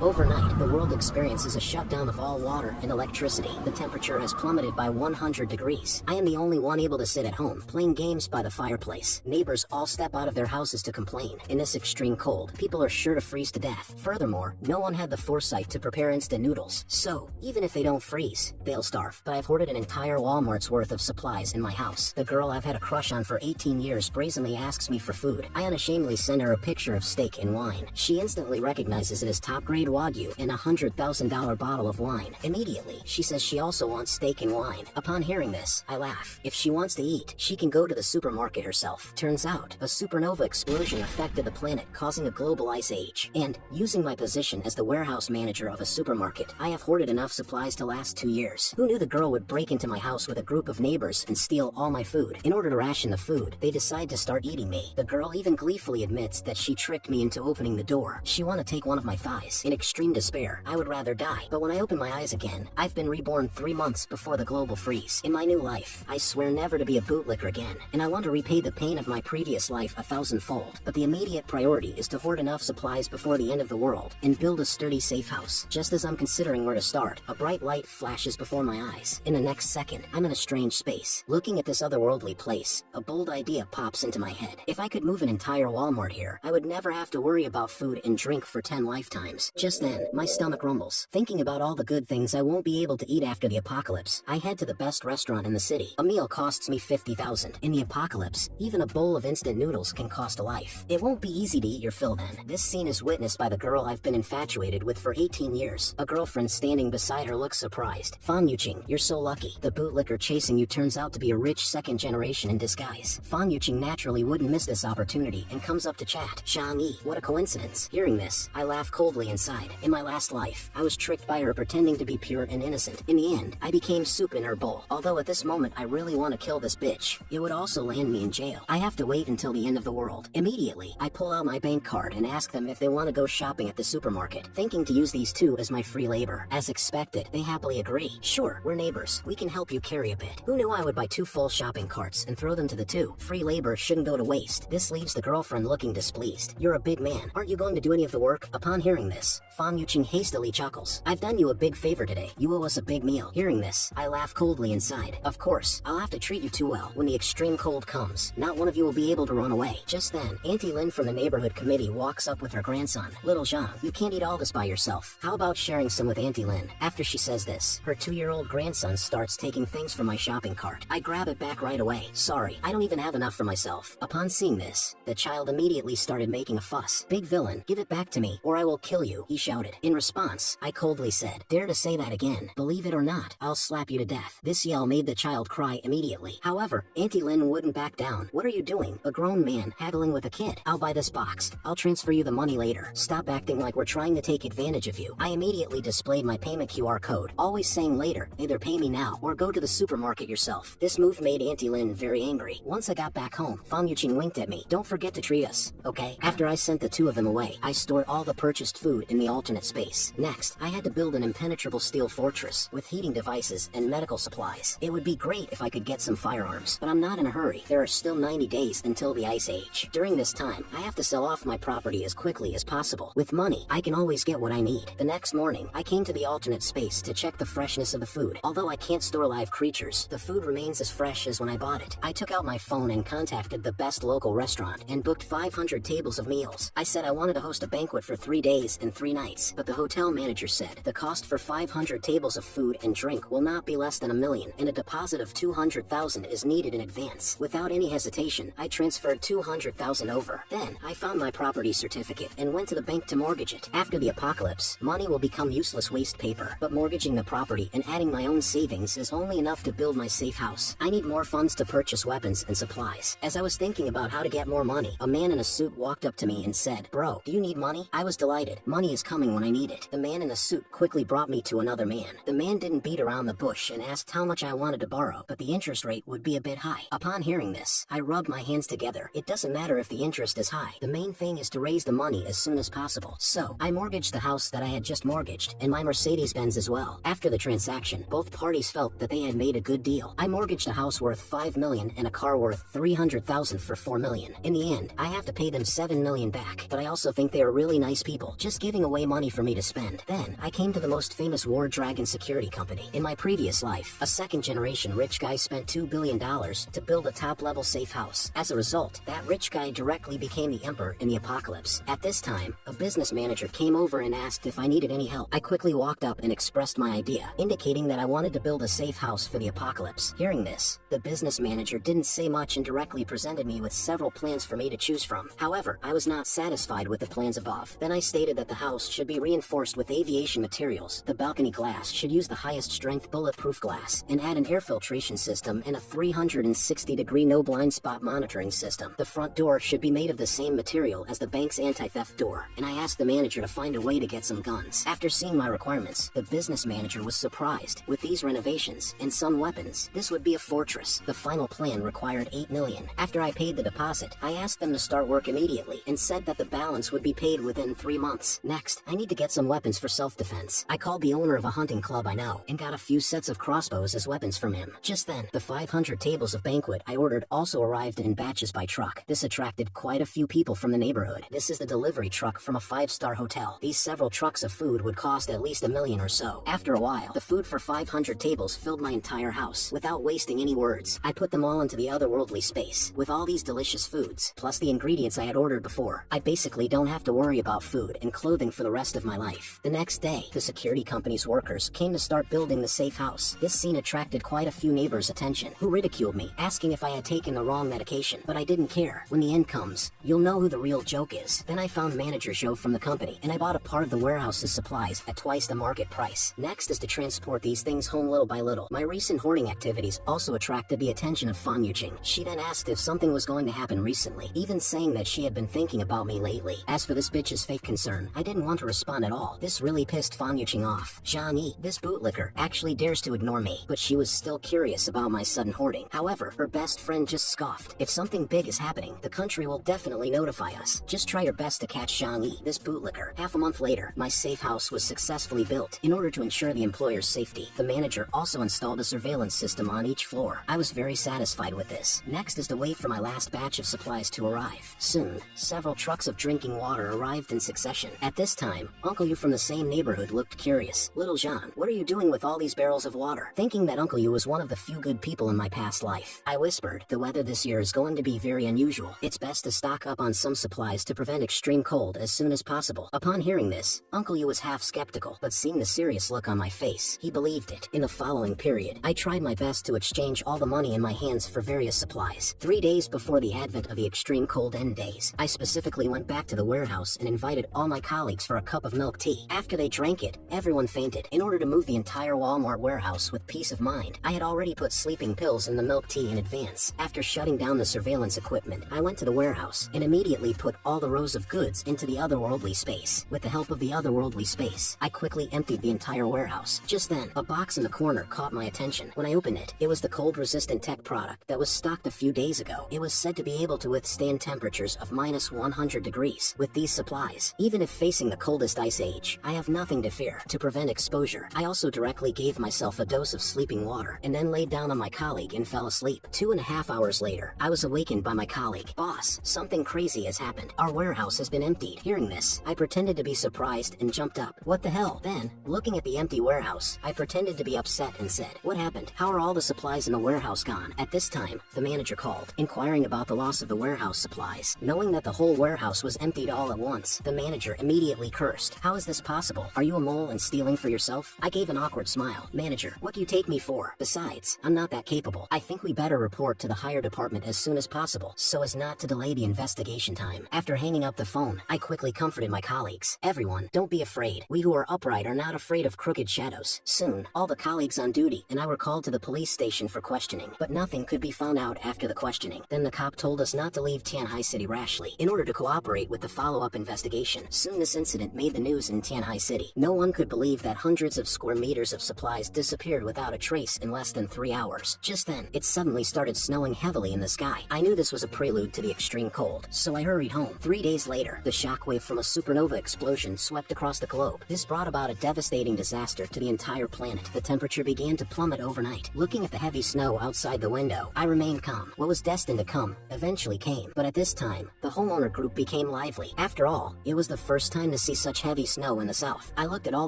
Overnight, the world experiences a shutdown of all water and electricity. The temperature has plummeted by 100 degrees. I am the only one able to sit at home, playing games by the fireplace. Neighbors all step out of their houses to complain. In this extreme cold, people are sure to freeze to death. Furthermore, no one had the foresight to prepare instant noodles. So, even if they don't freeze, they'll starve. But I've hoarded an entire Walmart's worth of supplies in my house. The girl I've had a crush on for 18 years brazenly asks me for food. I unashamedly send her a picture of steak and wine. She instantly recognizes it as top-grade Wagyu and a $100,000 bottle of wine. Immediately, she says she also wants steak and wine. Upon hearing this, I laugh. If she wants to eat, she can go to the supermarket herself. Turns out, a supernova explosion affected the planet, causing a global ice age. And, using my position as the warehouse manager of a supermarket, I have hoarded enough supplies to last 2 years. Who knew the girl would break into my house with a group of neighbors and steal all my food? In order to ration the food, they decide to start eating me. The girl even gleefully admits that she tricked me into opening the door. She wanted to take one of my thighs. In extreme despair, I would rather die. But when I open my eyes again, I've been reborn 3 months before the global freeze. In my new life, I swear never to be a bootlicker again, and I want to repay the pain of my previous life 1,000-fold. But the immediate priority is to hoard enough supplies before the end of the world, and build a sturdy safe house. Just as I'm considering where to start, a bright light flashes before my eyes. In the next second, I'm in a strange space. Looking at this otherworldly place, a bold idea pops into my head. If I could move an entire Walmart here, I would never have to worry about food and drink for 10 lifetimes. Just then, my stomach rumbles. Thinking about all the good things I won't be able to eat after the apocalypse, I head to the best restaurant in the city. A meal costs me $50,000. In the apocalypse, even a bowl of instant noodles can cost a life. It won't be easy to eat your fill then. This scene is witnessed by the girl I've been infatuated with for 18 years. A girlfriend standing beside her looks surprised. Fan Yuqing, you're so lucky. The bootlicker chasing you turns out to be a rich second generation in disguise. Fan Yuqing naturally wouldn't miss this opportunity and comes up to chat. Zhang Yi, what a coincidence. Hearing this, I laugh coldly inside. In my last life, I was tricked by her pretending to be pure and innocent. In the end, I became soup in her bowl. Although at this moment I really want to kill this bitch. It would also land me in jail. I have to wait until the end of the world. Immediately, I pull out my bank card and ask them if they want to go shopping at the supermarket, thinking to use these two as my free labor. As expected, they happily agree. Sure, we're neighbors. We can help you carry a bit. Who knew I would buy 2 full shopping carts and throw them to the 2? Free labor shouldn't go to waste. This leaves the girlfriend looking displeased. You're a big man. Aren't you going to do any of the work? Upon hearing this, Fan Yuqing hastily chuckles. I've done you a big favor today. You owe us a big meal. Hearing this, I laugh coldly inside. Of course, I'll have to treat you too well when the extreme cold comes. Not one of you will be able to run away. Just then, Auntie Lin from the neighborhood committee walks up with her grandson. Little Zhang, you can't eat all this by yourself. How about sharing some with Auntie Lin? After she says this, her 2-year-old grandson starts taking things from my shopping cart. I grab it back right away. Sorry, I don't even have enough for myself. Upon seeing this, the child immediately started making a fuss. Big villain, give it back to me, or I will kill you, he shouted. In response, I coldly said, dare to say that again. Believe it or not, I'll slap you to death. This yell made the child cry immediately. However, Auntie Lin wouldn't back down. What are you doing? A grown man haggling with a kid. I'll buy this box. I'll transfer you the money later. Stop acting like we're trying to take advantage of you. I immediately displayed my payment QR code, always saying later, either pay me now or go to the supermarket yourself. This move made Auntie Lin very angry. Once I got back home, Fan Yuqing winked at me. Don't forget to treat us, okay? After I sent the 2 of them away, I stored all the purchased food in the alternate space. Next, I had to build an impenetrable steel fortress with heating devices and medical supplies. It would be great if I could get some firearms, but I'm not in a hurry. There are still 90 days until the ice age. During this time, I have to sell off my property as quickly as possible. With money, I can always get what I need. The next morning, I came to the alternate space to check the freshness of the food. Although I can't store live creatures, the food remains as fresh as when I bought it. I took out my phone and contacted the best local restaurant and booked 500 tables of meals. I said I wanted to host a banquet for 3 days and 3 nights, but the hotel manager said the cost for 500 tables of food and drink will not be less than $1 million, and a deposit of $200,000 is needed in advance. Without any hesitation, I transferred $200,000 over. Then, I found my property certificate and went to the bank to mortgage it. After the apocalypse, money will become useless waste paper, but mortgaging the property and adding my own savings is only enough to build my safe house. I need more funds to purchase weapons and supplies. As I was thinking about how to get more money, a man in a suit walked up to me and said, "Bro, do you need money?" I was delighted. Money is coming when I need it. The man in the suit quickly brought me to another man. The man didn't beat around the bush and asked how much I wanted to borrow, but the interest rate would be a bit high. Upon hearing this, I rubbed my hands together. It doesn't matter if the interest is high. The main thing is to raise the money as soon as possible. So, I mortgaged the house that I had just mortgaged, and my Mercedes-Benz as well. After the transaction, both parties felt that they had made a good deal. I mortgaged a house worth $5 million and a car worth $300,000 for $4 million. In the end, I have to pay them $7 million back, but I also think they are really nice people. Just giving away away money for me to spend. Then, I came to the most famous War Dragon security company. In my previous life, a second-generation rich guy spent $2 billion to build a top-level safe house. As a result, that rich guy directly became the emperor in the apocalypse. At this time, a business manager came over and asked if I needed any help. I quickly walked up and expressed my idea, indicating that I wanted to build a safe house for the apocalypse. Hearing this, the business manager didn't say much and directly presented me with several plans for me to choose from. However, I was not satisfied with the plans above. Then I stated that the house should be reinforced with aviation materials. The balcony glass should use the highest strength bulletproof glass and add an air filtration system and a 360-degree no blind spot monitoring system. The front door should be made of the same material as the bank's anti-theft door, and I asked the manager to find a way to get some guns. After seeing my requirements, the business manager was surprised. With these renovations and some weapons, this would be a fortress. The final plan required $8 million. After I paid the deposit, I asked them to start work immediately and said that the balance would be paid within 3 months. Next, I need to get some weapons for self-defense. I called the owner of a hunting club I know and got a few sets of crossbows as weapons from him. Just then, the 500 tables of banquet I ordered also arrived in batches by truck. This attracted quite a few people from the neighborhood. This is the delivery truck from a 5-star hotel. These several trucks of food would cost at least $1 million or so. After a while, the food for 500 tables filled my entire house. Without wasting any words, I put them all into the otherworldly space. With all these delicious foods, plus the ingredients I had ordered before, I basically don't have to worry about food and clothing for the rest of my life. The next day, the security company's workers came to start building the safe house. This scene attracted quite a few neighbors' attention, who ridiculed me, asking if I had taken the wrong medication. But I didn't care. When the end comes, you'll know who the real joke is. Then I found Manager Joe from the company, and I bought a part of the warehouse's supplies at twice the market price. Next is to transport these things home little by little. My recent hoarding activities also attracted the attention of Fan Yuqing. She then asked if something was going to happen recently, even saying that she had been thinking about me lately. As for this bitch's fake concern, I didn't want to respond at all. This really pissed Fan Yuqing off. Zhang Yi, this bootlicker, actually dares to ignore me, but she was still curious about my sudden hoarding. However, her best friend just scoffed. If something big is happening, the country will definitely notify us. Just try your best to catch Zhang Yi, this bootlicker. Half a month later, my safe house was successfully built. In order to ensure the employer's safety, the manager also installed a surveillance system on each floor. I was very satisfied with this. Next is to wait for my last batch of supplies to arrive. Soon, several trucks of drinking water arrived in succession. At this time, Uncle Yu from the same neighborhood looked curious. Little John, what are you doing with all these barrels of water? Thinking that Uncle Yu was one of the few good people in my past life, I whispered, the weather this year is going to be very unusual. It's best to stock up on some supplies to prevent extreme cold as soon as possible. Upon hearing this, Uncle Yu was half skeptical, but seeing the serious look on my face, he believed it. In the following period, I tried my best to exchange all the money in my hands for various supplies. 3 days before the advent of the extreme cold end days, I specifically went back to the warehouse and invited all my colleagues for a cup of milk tea. After they drank it, everyone fainted. In order to move the entire Walmart warehouse with peace of mind, I had already put sleeping pills in the milk tea in advance. After shutting down the surveillance equipment, I went to the warehouse and immediately put all the rows of goods into the otherworldly space. With the help of the otherworldly space, I quickly emptied the entire warehouse. Just then, a box in the corner caught my attention. When I opened it, it was the cold-resistant tech product that was stocked a few days ago. It was said to be able to withstand temperatures of -100 degrees. With these supplies, even if facing the coldest ice age, I have nothing to fear. To prevent exposure, I also directly gave myself a dose of sleeping water and then laid down on my colleague and fell asleep. 2.5 hours later, I was awakened by my colleague. Boss, something crazy has happened. Our warehouse has been emptied. Hearing this, I pretended to be surprised and jumped up. What the hell? Then, looking at the empty warehouse, I pretended to be upset and said, what happened? How are all the supplies in the warehouse gone? At this time, the manager called, inquiring about the loss of the warehouse supplies. Knowing that the whole warehouse was emptied all at once, the manager immediately cursed. How is this possible? Are you a mole and stealing for yourself? I gave an awkward smile. Manager, what do you take me for? Besides, I'm not that capable. I think we better report to the higher department as soon as possible, so as not to delay the investigation time. After hanging up the phone, I quickly comforted my colleagues. Everyone, don't be afraid. We who are upright are not afraid of crooked shadows. Soon, all the colleagues on duty and I were called to the police station for questioning, but nothing could be found out after the questioning. Then the cop told us not to leave Tianhai City rashly, in order to cooperate with the follow-up investigation. Soon this incident made the news in Tianhai City. No one could believe that hundreds of square meters of supplies disappeared without a trace in less than 3 hours. Just then, it suddenly started snowing heavily in the sky. I knew this was a prelude to the extreme cold, so I hurried home. 3 days later, the shockwave from a supernova explosion swept across the globe. This brought about a devastating disaster to the entire planet. The temperature began to plummet overnight. Looking at the heavy snow outside the window, I remained calm. What was destined to come eventually came, but at this time, the homeowner group became lively. After all, it was the first time the see such heavy snow in the south. I looked at all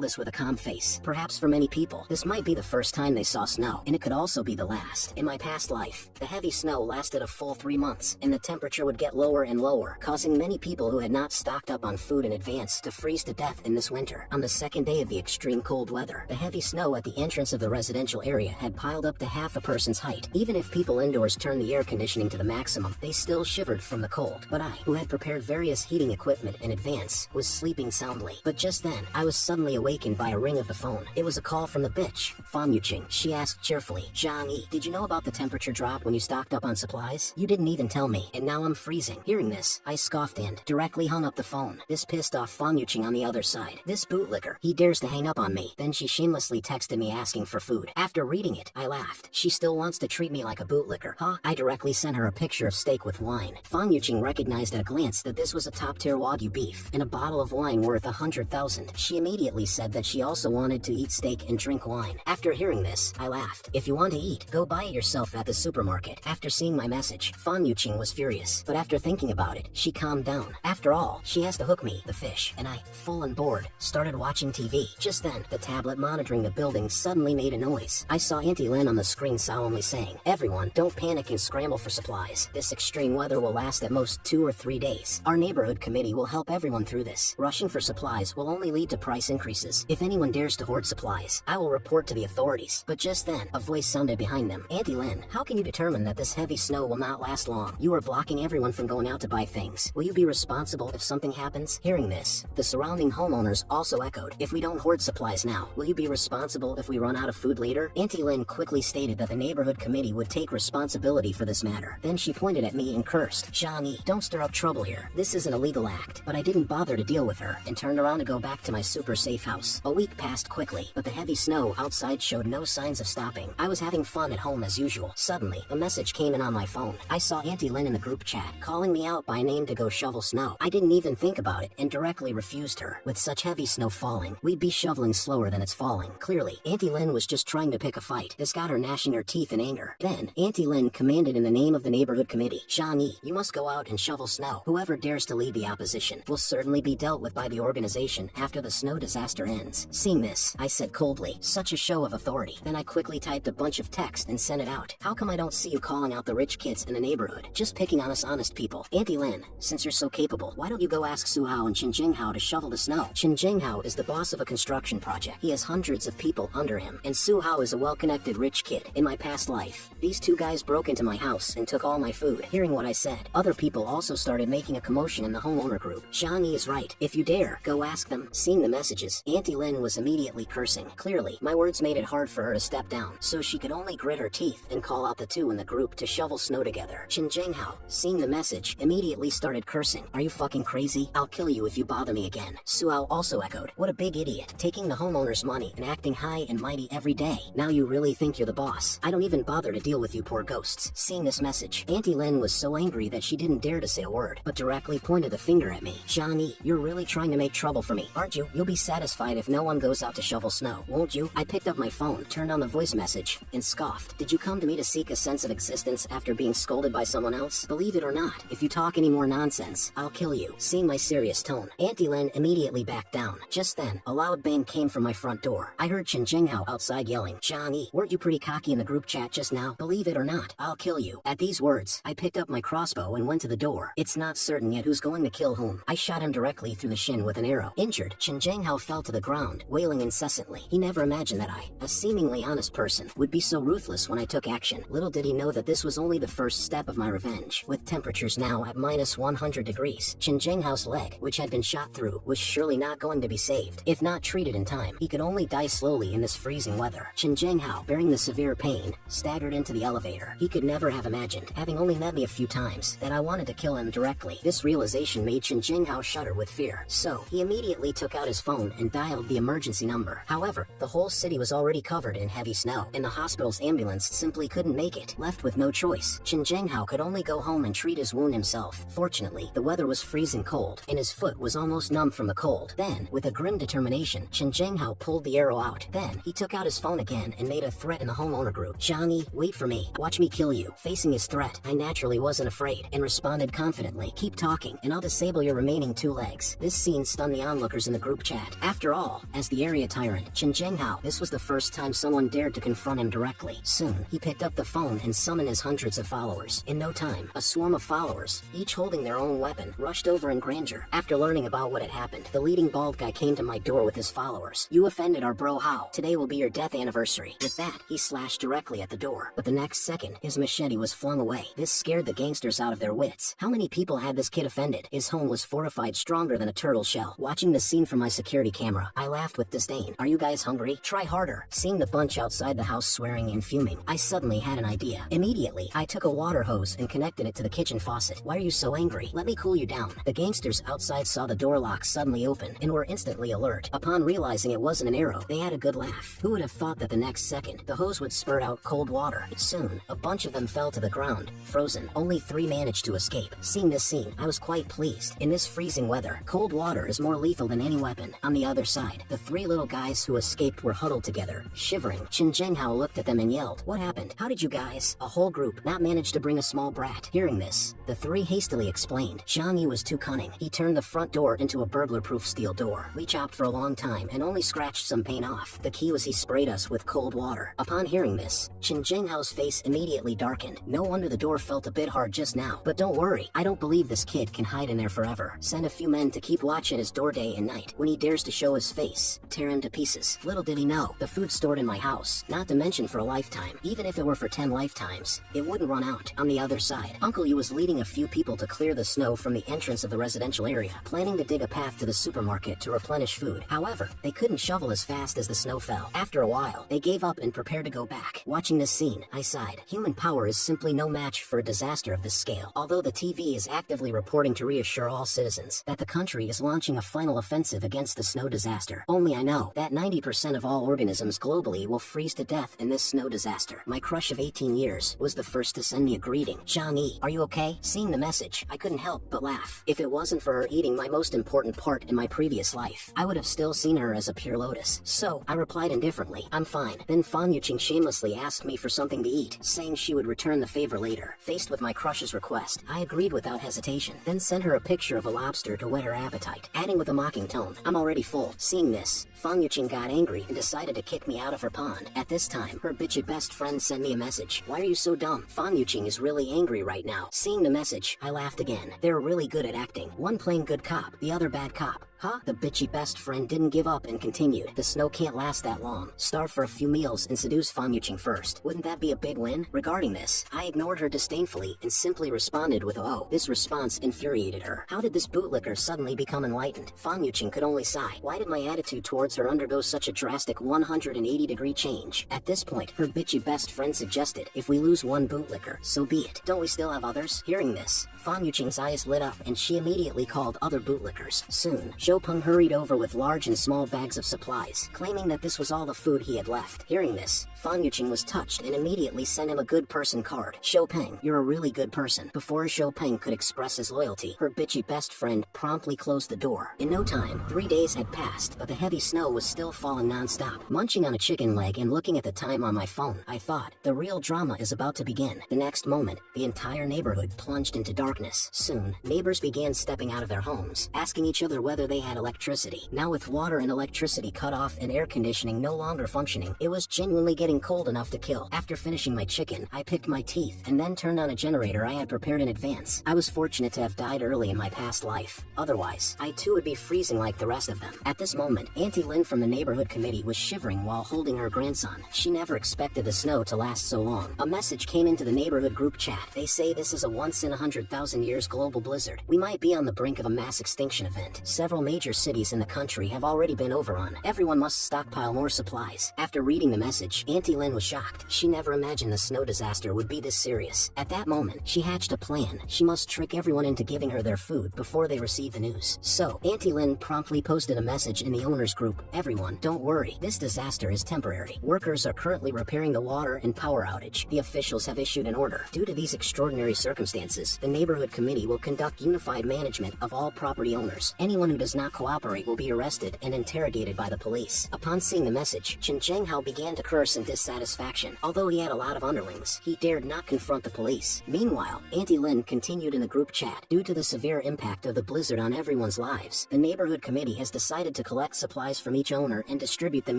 this with a calm face. Perhaps for many people, this might be the first time they saw snow, and it could also be the last. In my past life, the heavy snow lasted a full 3 months, and the temperature would get lower and lower, causing many people who had not stocked up on food in advance to freeze to death in this winter. On the second day of the extreme cold weather, the heavy snow at the entrance of the residential area had piled up to half a person's height. Even if people indoors turned the air conditioning to the maximum, they still shivered from the cold. But I, who had prepared various heating equipment in advance, was sleeping soundly. But just then, I was suddenly awakened by a ring of the phone. It was a call from the bitch, Fan Yuqing. She asked cheerfully, Zhang Yi, did you know about the temperature drop when you stocked up on supplies? You didn't even tell me, and now I'm freezing. Hearing this, I scoffed and directly hung up the phone. This pissed off Fan Yuqing on the other side. This bootlicker, he dares to hang up on me. Then she shamelessly texted me asking for food. After reading it, I laughed. She still wants to treat me like a bootlicker, huh? I directly sent her a picture of steak with wine. Fan Yuqing recognized at a glance that this was a top-tier Wagyu beef and a bottle of wine worth 100,000. She immediately said that she also wanted to eat steak and drink wine. After hearing this, I laughed. If you want to eat, go buy it yourself at the supermarket. After seeing my message, Fan Yuqing was furious, but after thinking about it, she calmed down. After all, she has to hook me, the fish, and I, full and bored, started watching TV. Just then, the tablet monitoring the building suddenly made a noise. I saw Auntie Lin on the screen solemnly saying, everyone, don't panic and scramble for supplies. This extreme weather will last at most 2 or 3 days. Our neighborhood committee will help everyone through this. Rushing for supplies will only lead to price increases. If anyone dares to hoard supplies, I will report to the authorities. But just then, a voice sounded behind them. Auntie Lin, how can you determine that this heavy snow will not last long? You are blocking everyone from going out to buy things. Will you be responsible if something happens? Hearing this, the surrounding homeowners also echoed, if we don't hoard supplies now, will you be responsible if we run out of food later? Auntie Lin quickly stated that the neighborhood committee would take responsibility for this matter. Then she pointed at me and cursed, Zhang Yi, don't stir up trouble here. This is an illegal act. But I didn't bother to deal with her and turned around to go back to my super safe house. A week passed quickly, but the heavy snow outside showed no signs of stopping. I was having fun at home as usual. Suddenly, a message came in on my phone. I saw Auntie Lin in the group chat, calling me out by name to go shovel snow. I didn't even think about it and directly refused her. With such heavy snow falling, we'd be shoveling slower than it's falling. Clearly, Auntie Lin was just trying to pick a fight. This got her gnashing her teeth in anger. Then, Auntie Lin commanded in the name of the neighborhood committee, Zhang Yi, you must go out and shovel snow. Whoever dares to lead the opposition will certainly be dealt with by the organization after the snow disaster ends. Seeing this, I said coldly, such a show of authority. Then I quickly typed a bunch of text and sent it out. How come I don't see you calling out the rich kids in the neighborhood? Just picking on us honest people. Auntie Lin, since you're so capable, why don't you go ask Su Hao and Qin Jinghao to shovel the snow? Qin Jinghao is the boss of a construction project. He has hundreds of people under him, and Su Hao is a well-connected rich kid. In my past life, these two guys broke into my house and took all my food. Hearing what I said, other people also started making a commotion in the homeowner group. Zhang Yi is right. If you dare, go ask them. Seeing the messages, Auntie Lin was immediately cursing. Clearly, my words made it hard for her to step down, so she could only grit her teeth and call out the two in the group to shovel snow together. Qin Jinghao, seeing the message, immediately started cursing. Are you fucking crazy? I'll kill you if you bother me again. Su Hao also echoed, what a big idiot, taking the homeowner's money and acting high and mighty every day. Now you really think you're the boss. I don't even bother to deal with you poor ghosts. Seeing this message, Auntie Lin was so angry that she didn't dare to say a word, but directly pointed the finger at me. Zhang Yi, you're really trying to make trouble for me, aren't you? You'll be satisfied if no one goes out to shovel snow, won't you? I picked up my phone, turned on the voice message, and scoffed. Did you come to me to seek a sense of existence after being scolded by someone else? Believe it or not, if you talk any more nonsense, I'll kill you. Seeing my serious tone, Auntie Lin immediately backed down. Just then, a loud bang came from my front door. I heard Qin Jinghao outside yelling, Zhang Yi, weren't you pretty cocky in the group chat just now? Believe it or not, I'll kill you. At these words, I picked up my crossbow and went to the door. It's not certain yet who's going to kill whom. I shot him directly through the shin with an arrow. Injured, Qin Jinghao fell to the ground, wailing incessantly. He never imagined that I, a seemingly honest person, would be so ruthless when I took action. Little did he know that this was only the first step of my revenge. With temperatures now at minus 100 degrees, Qin Jinghao's leg, which had been shot through, was surely not going to be saved. If not treated in time, he could only die slowly in this freezing weather. Qin Jinghao, bearing the severe pain, staggered into the elevator. He could never have imagined, having only met me a few times, that I wanted to kill him directly. This realization made Qin Jinghao shudder with fear. So, he immediately took out his phone and dialed the emergency number. However, the whole city was already covered in heavy snow, and the hospital's ambulance simply couldn't make it. Left with no choice, Qin Jinghao could only go home and treat his wound himself. Fortunately, the weather was freezing cold, and his foot was almost numb from the cold. Then, with a grim determination, Qin Jinghao pulled the arrow out. Then, he took out his phone again and made a threat in the homeowner group. Zhang Yi, wait for me. Watch me kill you. Facing his threat, I naturally wasn't afraid, and responded confidently. Keep talking, and I'll disable your remaining 2 legs. This scene stunned the onlookers in the group chat. After all, as the area tyrant, Zhang, this was the first time someone dared to confront him directly. Soon, he picked up the phone and summoned his hundreds of followers. In no time, a swarm of followers, each holding their own weapon, rushed over in grandeur. After learning about what had happened, the leading bald guy came to my door with his followers. "You offended our bro How. Today will be your death anniversary." With that, he slashed directly at the door. But the next second, his machete was flung away. This scared the gangsters out of their wits. How many people had this kid offended? His home was fortified stronger than a turtle shell. Watching the scene from my security camera, I laughed with disdain. "Are you guys hungry? Try harder." Seeing the bunch outside the house swearing and fuming, I suddenly had an idea. Immediately, I took a water hose and connected it to the kitchen faucet. "Why are you so angry? Let me cool you down." The gangsters outside saw the door lock suddenly open and were instantly alert. Upon realizing it wasn't an arrow, they had a good laugh. Who would have thought that the next second, the hose would spurt out cold water? Soon, a bunch of them fell to the ground, frozen. Only 3 managed to escape. Seeing this scene, I was quite pleased. In this freezing weather, cold water is more lethal than any weapon. On the other side, the 3 little guys who escaped were huddled together, shivering. Zhang looked at them and yelled, "What happened? How did you guys, a whole group, not manage to bring a small brat?" Hearing this, the 3 hastily explained. Zhang Yi was too cunning. He turned the front door into a burglar-proof steel door. We chopped for a long time and only scratched some paint off. The key was he sprayed us with cold water. Upon hearing this, Zhang's face immediately darkened. No wonder the door felt a bit hard just now. But don't worry, I don't believe this kid can hide in there forever. Send a few men to keep watch at his door day and night. When he dares to show his face, tear him to pieces. Little did he know, the food stored in my house, not to mention for a lifetime. Even if it were for 10 lifetimes, it wouldn't run out. On the other side, Uncle Yu was leading a few people to clear the snow from the entrance of the residential area, planning to dig a path to the supermarket to replenish food. However, they couldn't shovel as fast as the snow fell. After a while, they gave up and prepared to go back. Watching this scene, I sighed. Human power is simply no match for a disaster of this scale. Although the TV is actively reporting to reassure all citizens that the country is launching a final offensive against the snow disaster, only I know that 90% of all organisms globally will freeze to death in this snow disaster. My crush of 18 years was the first to send me a greeting. "Zhang Yi, are you okay?" Seeing the message, I couldn't help but laugh. If it wasn't for her eating my most important part in my previous life, I would have still seen her as a pure lotus. So, I replied indifferently, "I'm fine." Then Fan Yuqing shamelessly asked me for something to eat, saying she would return the favor later. Faced with my crush's request, I agreed without hesitation, then sent her a picture of a lobster to whet her appetite, adding with a mocking tone, "I'm already full." Seeing this, Fan Yuqing got angry and decided to kick me out of her pond. At this time, her bitchy best friend sent me a message. "Why are you so dumb? Fan Yuqing is really angry right now." Seeing the message, I laughed again. They're really good at acting. One playing good cop, the other bad cop. Huh? The bitchy best friend didn't give up and continued. "The snow can't last that long. Starve for a few meals and seduce Fan Yuqing first. Wouldn't that be a big win?" Regarding this, I ignored her disdainfully and simply responded with a "oh." This response infuriated her. How did this bootlicker suddenly become enlightened? Fan Yuqing could only sigh. Why did my attitude towards her undergo such a drastic 180-degree change? At this point, her bitchy best friend suggested, "If we lose one bootlicker, so be it. Don't we still have others?" Hearing this, Fan Yuqing's eyes lit up and she immediately called other bootlickers. Soon, Peng hurried over with large and small bags of supplies, claiming that this was all the food he had left. Hearing this, Fan Yuqing was touched and immediately sent him a good person card. Peng, you're a really good person." Before Peng could express his loyalty, her bitchy best friend promptly closed the door. In no time, 3 days had passed, but the heavy snow was still falling non-stop. Munching on a chicken leg and looking at the time on my phone, I thought, the real drama is about to begin. The next moment, the entire neighborhood plunged into darkness. Soon, neighbors began stepping out of their homes, asking each other whether they had electricity. Now with water and electricity cut off and air conditioning no longer functioning, it was genuinely getting cold enough to kill. After finishing my chicken, I picked my teeth and then turned on a generator I had prepared in advance. I was fortunate to have died early in my past life. Otherwise, I too would be freezing like the rest of them. At this moment, Auntie Lin from the neighborhood committee was shivering while holding her grandson. She never expected the snow to last so long. A message came into the neighborhood group chat. They say this is a once in 100,000 years global blizzard. We might be on the brink of a mass extinction event. Several major cities in the country have already been overrun. Everyone must stockpile more supplies. After reading the message, Auntie Lin was shocked. She never imagined the snow disaster would be this serious. At that moment, she hatched a plan. She must trick everyone into giving her their food before they receive the news. So, Auntie Lin promptly posted a message in the owners group. "Everyone, don't worry. This disaster is temporary. Workers are currently repairing the water and power outage. The officials have issued an order. Due to these extraordinary circumstances, the neighborhood committee will conduct unified management of all property owners. Anyone who does does not cooperate will be arrested and interrogated by the police. Upon seeing the message, Chen Zhenghao began to curse in dissatisfaction. Although he had a lot of underlings, he dared not confront the police. Meanwhile, Auntie Lin continued in the group chat. Due to the severe impact of the blizzard on everyone's lives, the neighborhood committee has decided to collect supplies from each owner and distribute them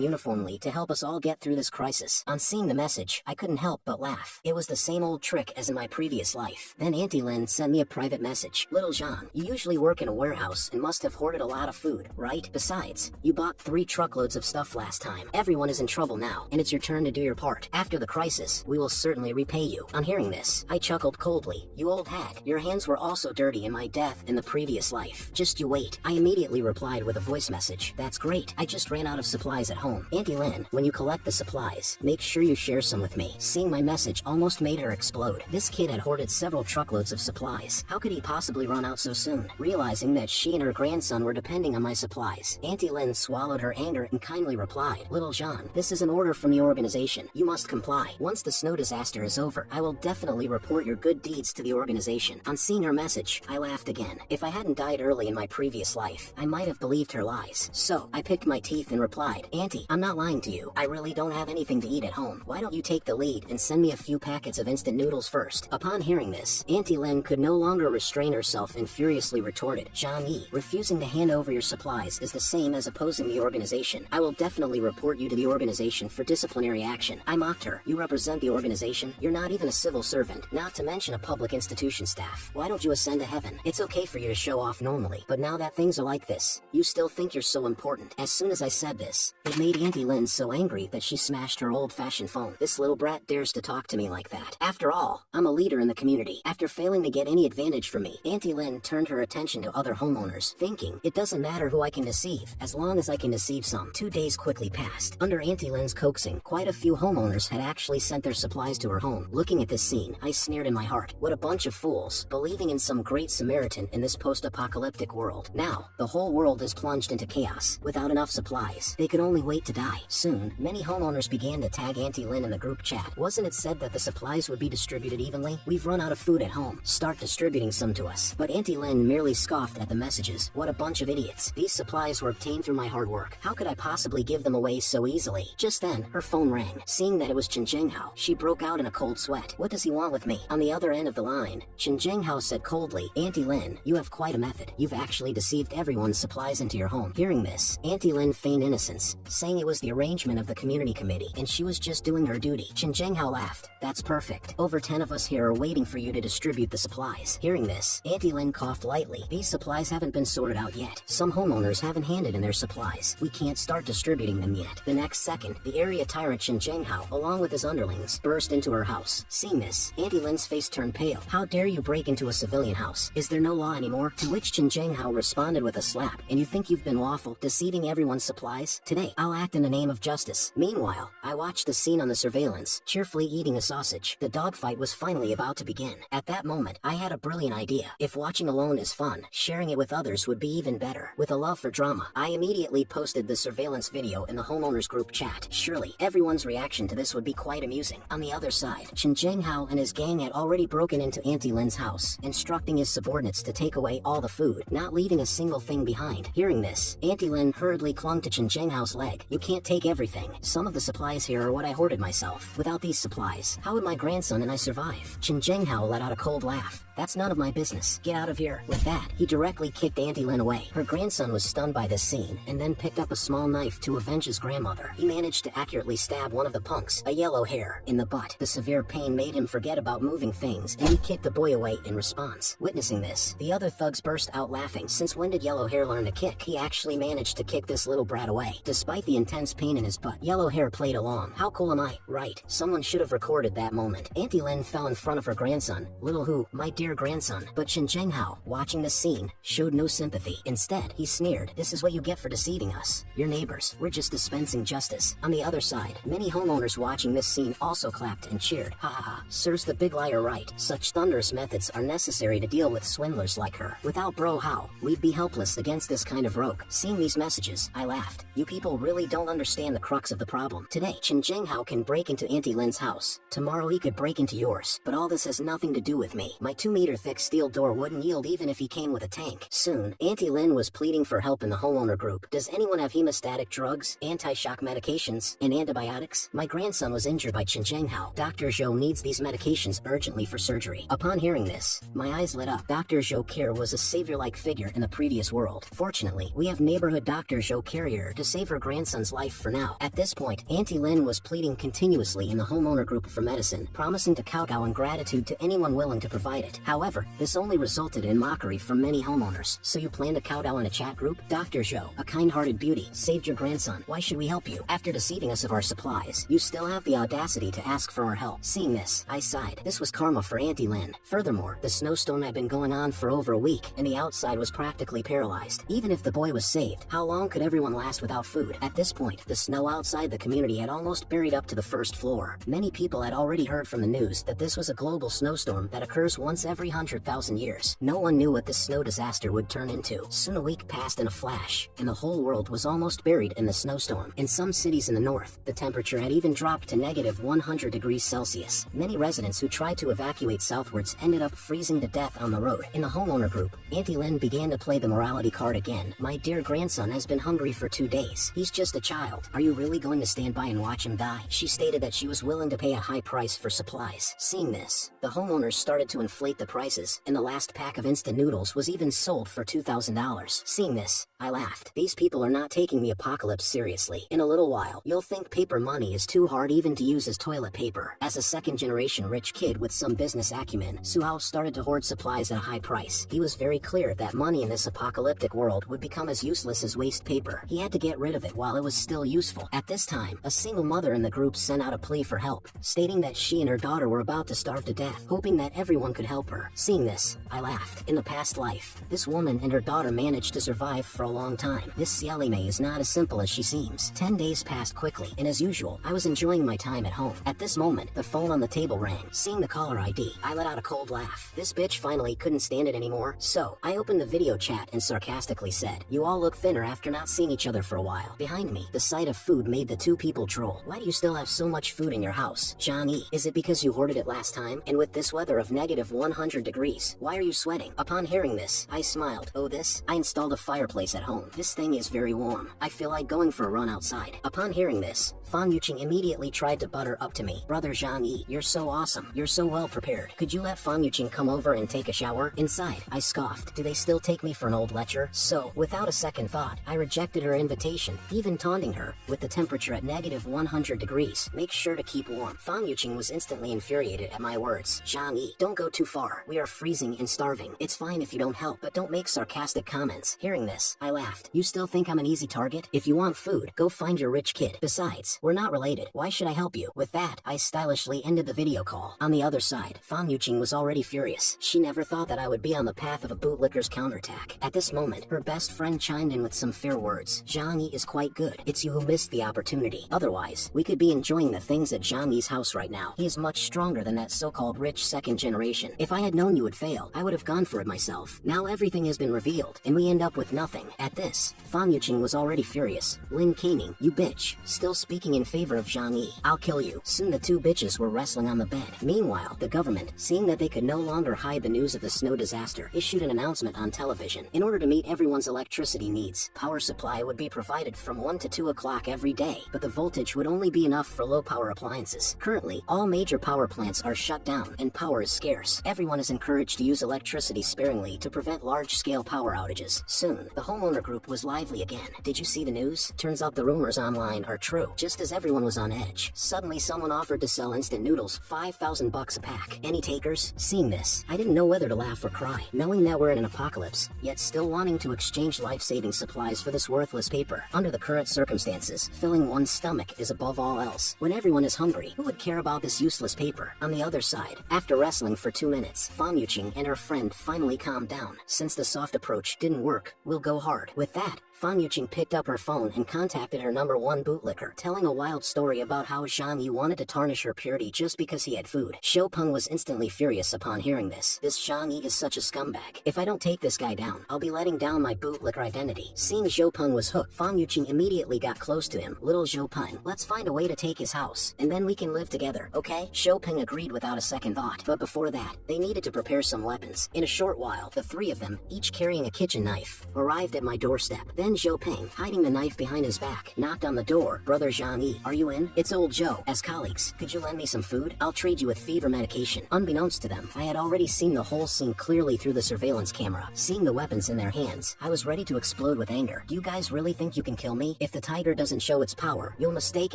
uniformly to help us all get through this crisis. On seeing the message, I couldn't help but laugh. It was the same old trick as in my previous life. Then Auntie Lin sent me a private message. Little Zhang, you usually work in a warehouse and must have hoarded a lot of food, right? Besides, you bought 3 truckloads of stuff last time. Everyone is in trouble now, and it's your turn to do your part. After the crisis, we will certainly repay you. On hearing this, I chuckled coldly. You old hag, your hands were also dirty in my death in the previous life. Just you wait. I immediately replied with a voice message. That's great. I just ran out of supplies at home. Auntie Lin, when you collect the supplies, make sure you share some with me. Seeing my message almost made her explode. This kid had hoarded several truckloads of supplies. How could he possibly run out so soon? Realizing that she and her grandson were depending on my supplies, Auntie Lin swallowed her anger and kindly replied, Little Jean, this is an order from the organization. You must comply. Once the snow disaster is over, I will definitely report your good deeds to the organization. On seeing her message, I laughed again. If I hadn't died early in my previous life, I might have believed her lies. So, I picked my teeth and replied, Auntie, I'm not lying to you. I really don't have anything to eat at home. Why don't you take the lead and send me a few packets of instant noodles first? Upon hearing this, Auntie Lin could no longer restrain herself and furiously retorted, Zhang Yi, refusing to hand over your supplies is the same as opposing the organization. I will definitely report you to the organization for disciplinary action. I mocked her. You represent the organization? You're not even a civil servant, not to mention a public institution staff. Why don't you ascend to heaven? It's okay for you to show off normally, but now that things are like this, you still think you're so important. As soon as I said this, it made Auntie Lin so angry that she smashed her old-fashioned phone. This little brat dares to talk to me like that. After all, I'm a leader in the community. After failing to get any advantage from me, Auntie Lin turned her attention to other homeowners, thinking, it doesn't matter who I can deceive, as long as I can deceive some. 2 days quickly passed. Under Auntie Lin's coaxing, quite a few homeowners had actually sent their supplies to her home. Looking at this scene, I sneered in my heart. What a bunch of fools, believing in some great Samaritan in this post-apocalyptic world. Now, the whole world is plunged into chaos. Without enough supplies, they could only wait to die. Soon, many homeowners began to tag Auntie Lin in the group chat. Wasn't it said that the supplies would be distributed evenly? We've run out of food at home. Start distributing some to us. But Auntie Lin merely scoffed at the messages. What a bunch of idiots. These supplies were obtained through my hard work. How could I possibly give them away so easily? Just then, her phone rang. Seeing that it was Chen Zhenghao, she broke out in a cold sweat. What does he want with me? On the other end of the line, Chen Zhenghao said coldly, Auntie Lin, you have quite a method. You've actually deceived everyone's supplies into your home. Hearing this, Auntie Lin feigned innocence, saying it was the arrangement of the community committee, and she was just doing her duty. Chen Zhenghao laughed. That's perfect. Over 10 of us here are waiting for you to distribute the supplies. Hearing this, Auntie Lin coughed lightly. These supplies haven't been sorted out yet. Some homeowners haven't handed in their supplies. We can't start distributing them yet. The next second, the area tyrant Chen Zhenghao, along with his underlings, burst into her house. Seeing this, Auntie Lin's face turned pale. How dare you break into a civilian house? Is there no law anymore? To which Chen Zhenghao responded with a slap. And you think you've been lawful, deceiving everyone's supplies? Today, I'll act in the name of justice. Meanwhile, I watched the scene on the surveillance, cheerfully eating a sausage. The dogfight was finally about to begin. At that moment, I had a brilliant idea. If watching alone is fun, sharing it with others would be even better. With a love for drama, I immediately posted the surveillance video in the homeowners group chat. Surely, everyone's reaction to this would be quite amusing. On the other side, Chen Zhenghao and his gang had already broken into Auntie Lin's house, instructing his subordinates to take away all the food, not leaving a single thing behind. Hearing this, Auntie Lin hurriedly clung to Chen Zhenghao's leg. You can't take everything. Some of the supplies here are what I hoarded myself. Without these supplies, how would my grandson and I survive? Chen Zhenghao let out a cold laugh. That's none of my business. Get out of here. With that, he directly kicked Auntie Lin away. Her grandson was stunned by this scene, and then picked up a small knife to avenge his grandmother. He managed to accurately stab one of the punks, a yellow hair, in the butt. The severe pain made him forget about moving things, and he kicked the boy away in response. Witnessing this, the other thugs burst out laughing. Since when did Yellow Hair learn to kick? He actually managed to kick this little brat away. Despite the intense pain in his butt, Yellow Hair played along. How cool am I? Right. Someone should have recorded that moment. Auntie Lin fell in front of her grandson. Little who, my dear grandson. But Chen Zhenghao, watching this scene, showed no sympathy. Instead, he sneered. This is what you get for deceiving us. Your neighbors. We're just dispensing justice. On the other side, many homeowners watching this scene also clapped and cheered. Ha ha ha. Serves the big liar right. Such thunderous methods are necessary to deal with swindlers like her. Without Bro How, we'd be helpless against this kind of rogue. Seeing these messages, I laughed. You people really don't understand the crux of the problem. Today, Chen Zhenghao can break into Auntie Lin's house. Tomorrow he could break into yours. But all this has nothing to do with me. My 2 2-meter-thick steel door wouldn't yield even if he came with a tank. Soon, Auntie Lin was pleading for help in the homeowner group. Does anyone have hemostatic drugs, anti-shock medications, and antibiotics? My grandson was injured by Chenjenghao. Dr. Zhou needs these medications urgently for surgery. Upon hearing this, my eyes lit up. Dr. Zhou Care was a savior-like figure in the previous world. Fortunately, we have neighborhood Dr. Zhou Carrier to save her grandson's life for now. At this point, Auntie Lin was pleading continuously in the homeowner group for medicine, promising to kowtow in gratitude to anyone willing to provide it. However, this only resulted in mockery from many homeowners. So you plan to kowtow in a chat group? Dr. Zhou, a kind-hearted beauty, saved your grandson. Why should we help you? After deceiving us of our supplies, you still have the audacity to ask for our help. Seeing this, I sighed. This was karma for Auntie Lin. Furthermore, the snowstorm had been going on for over a week, and the outside was practically paralyzed. Even if the boy was saved, how long could everyone last without food? At this point, the snow outside the community had almost buried up to the first floor. Many people had already heard from the news that this was a global snowstorm that occurs once every 100,000 years. No one knew what this snow disaster would turn into. Soon a week passed in a flash, and the whole world was almost buried in the snowstorm. In some cities in the north, the temperature had even dropped to negative 100 degrees Celsius. Many residents who tried to evacuate southwards ended up freezing to death on the road. In the homeowner group, Auntie Lin began to play the morality card again. My dear grandson has been hungry for 2 days. He's just a child. Are you really going to stand by and watch him die? She stated that she was willing to pay a high price for supplies. Seeing this, the homeowners started to inflate the prices, and the last pack of instant noodles was even sold for $2,000. Seeing this, I laughed. These people are not taking the apocalypse seriously. In a little while, you'll think paper money is too hard even to use as toilet paper. As a second-generation rich kid with some business acumen, Suhao started to hoard supplies at a high price. He was very clear that money in this apocalyptic world would become as useless as waste paper. He had to get rid of it while it was still useful. At this time, a single mother in the group sent out a plea for help, stating that she and her daughter were about to starve to death, hoping that everyone could help her. Seeing this, I laughed. In the past life, this woman and her daughter managed to survive for a long time. This Xiaolime is not as simple as she seems. 10 days passed quickly, and as usual, I was enjoying my time at home. At this moment, the phone on the table rang. Seeing the caller ID, I let out a cold laugh. This bitch finally couldn't stand it anymore, so I opened the video chat and sarcastically said, "You all look thinner after not seeing each other for a while." Behind me, the sight of food made the two people drool. "Why do you still have so much food in your house, Zhang Yi? Is it because you hoarded it last time? And with this weather of negative 100 degrees, why are you sweating?" Upon hearing this, I smiled. "Oh, this? I installed a fireplace at home. This thing is very warm. I feel like going for a run outside." Upon hearing this, Fan Yuqing immediately tried to butter up to me. "Brother Zhang Yi, you're so awesome. You're so well prepared. Could you let Fan Yuqing come over and take a shower?" Inside, I scoffed. Do they still take me for an old lecher? So, without a second thought, I rejected her invitation, even taunting her, with the temperature at negative 100 degrees. "Make sure to keep warm." Fan Yuqing was instantly infuriated at my words. "Zhang Yi, don't go too far. We are freezing and starving. It's fine if you don't help, but don't make sarcastic comments." Hearing this, I laughed. "You still think I'm an easy target? If you want food, go find your rich kid. Besides, we're not related. Why should I help you?" With that, I stylishly ended the video call. On the other side, Fan Yuqing was already furious. She never thought that I would be on the path of a bootlicker's counterattack. At this moment, her best friend chimed in with some fair words. "Zhang Yi is quite good. It's you who missed the opportunity. Otherwise, we could be enjoying the things at Zhang Yi's house right now. He is much stronger than that so-called rich second generation. If I had known you would fail, I would have gone for it myself. Now everything has been revealed, and we end up with nothing." At this, Fan Yuqing was already furious. "Lin Caning, you bitch. Still speaking in favor of Zhang Yi. I'll kill you." Soon the two bitches were wrestling on the bed. Meanwhile, the government, seeing that they could no longer hide the news of the snow disaster, issued an announcement on television. In order to meet everyone's electricity needs, power supply would be provided from 1 to 2 o'clock every day, but the voltage would only be enough for low-power appliances. Currently, all major power plants are shut down, and power is scarce. Everyone is encouraged to use electricity sparingly to prevent large-scale power outages. Soon, the homeowner group was lively again. "Did you see the news? Turns out the rumors online are true." Just as everyone was on edge, suddenly someone offered to sell instant noodles, $5,000 a pack. Any takers? Seeing this, I didn't know whether to laugh or cry. Knowing that we're in an apocalypse, yet still wanting to exchange life-saving supplies for this worthless paper. Under the current circumstances, filling one's stomach is above all else. When everyone is hungry, who would care about this useless paper? On the other side, after wrestling for 2 minutes, Fan Yuqing and her friend finally calmed down. Since the soft approach didn't work, we'll go hard. With that, Fan Yuqing picked up her phone and contacted her #1 bootlicker, telling a wild story about how Zhang Yi wanted to tarnish her purity just because he had food. Xiao Peng was instantly furious upon hearing this. This Zhang Yi is such a scumbag. If I don't take this guy down, I'll be letting down my bootlicker identity. Seeing Xiao Peng was hooked, Fan Yuqing immediately got close to him. "Little Xiao Peng, let's find a way to take his house, and then we can live together, okay?" Xiao Peng agreed without a second thought, but before that, they needed to prepare some weapons. In a short while, the three of them, each carrying a kitchen knife, arrived at my doorstep. Then Zhou Peng, hiding the knife behind his back, knocked on the door. Brother Zhang Yi, are you in? It's old Joe. As colleagues, could you lend me some food? I'll trade you with fever medication. Unbeknownst to them, I had already seen the whole scene clearly through the surveillance camera. Seeing the weapons in their hands, I was ready to explode with anger. Do you guys really think you can kill me? If the tiger doesn't show its power, you'll mistake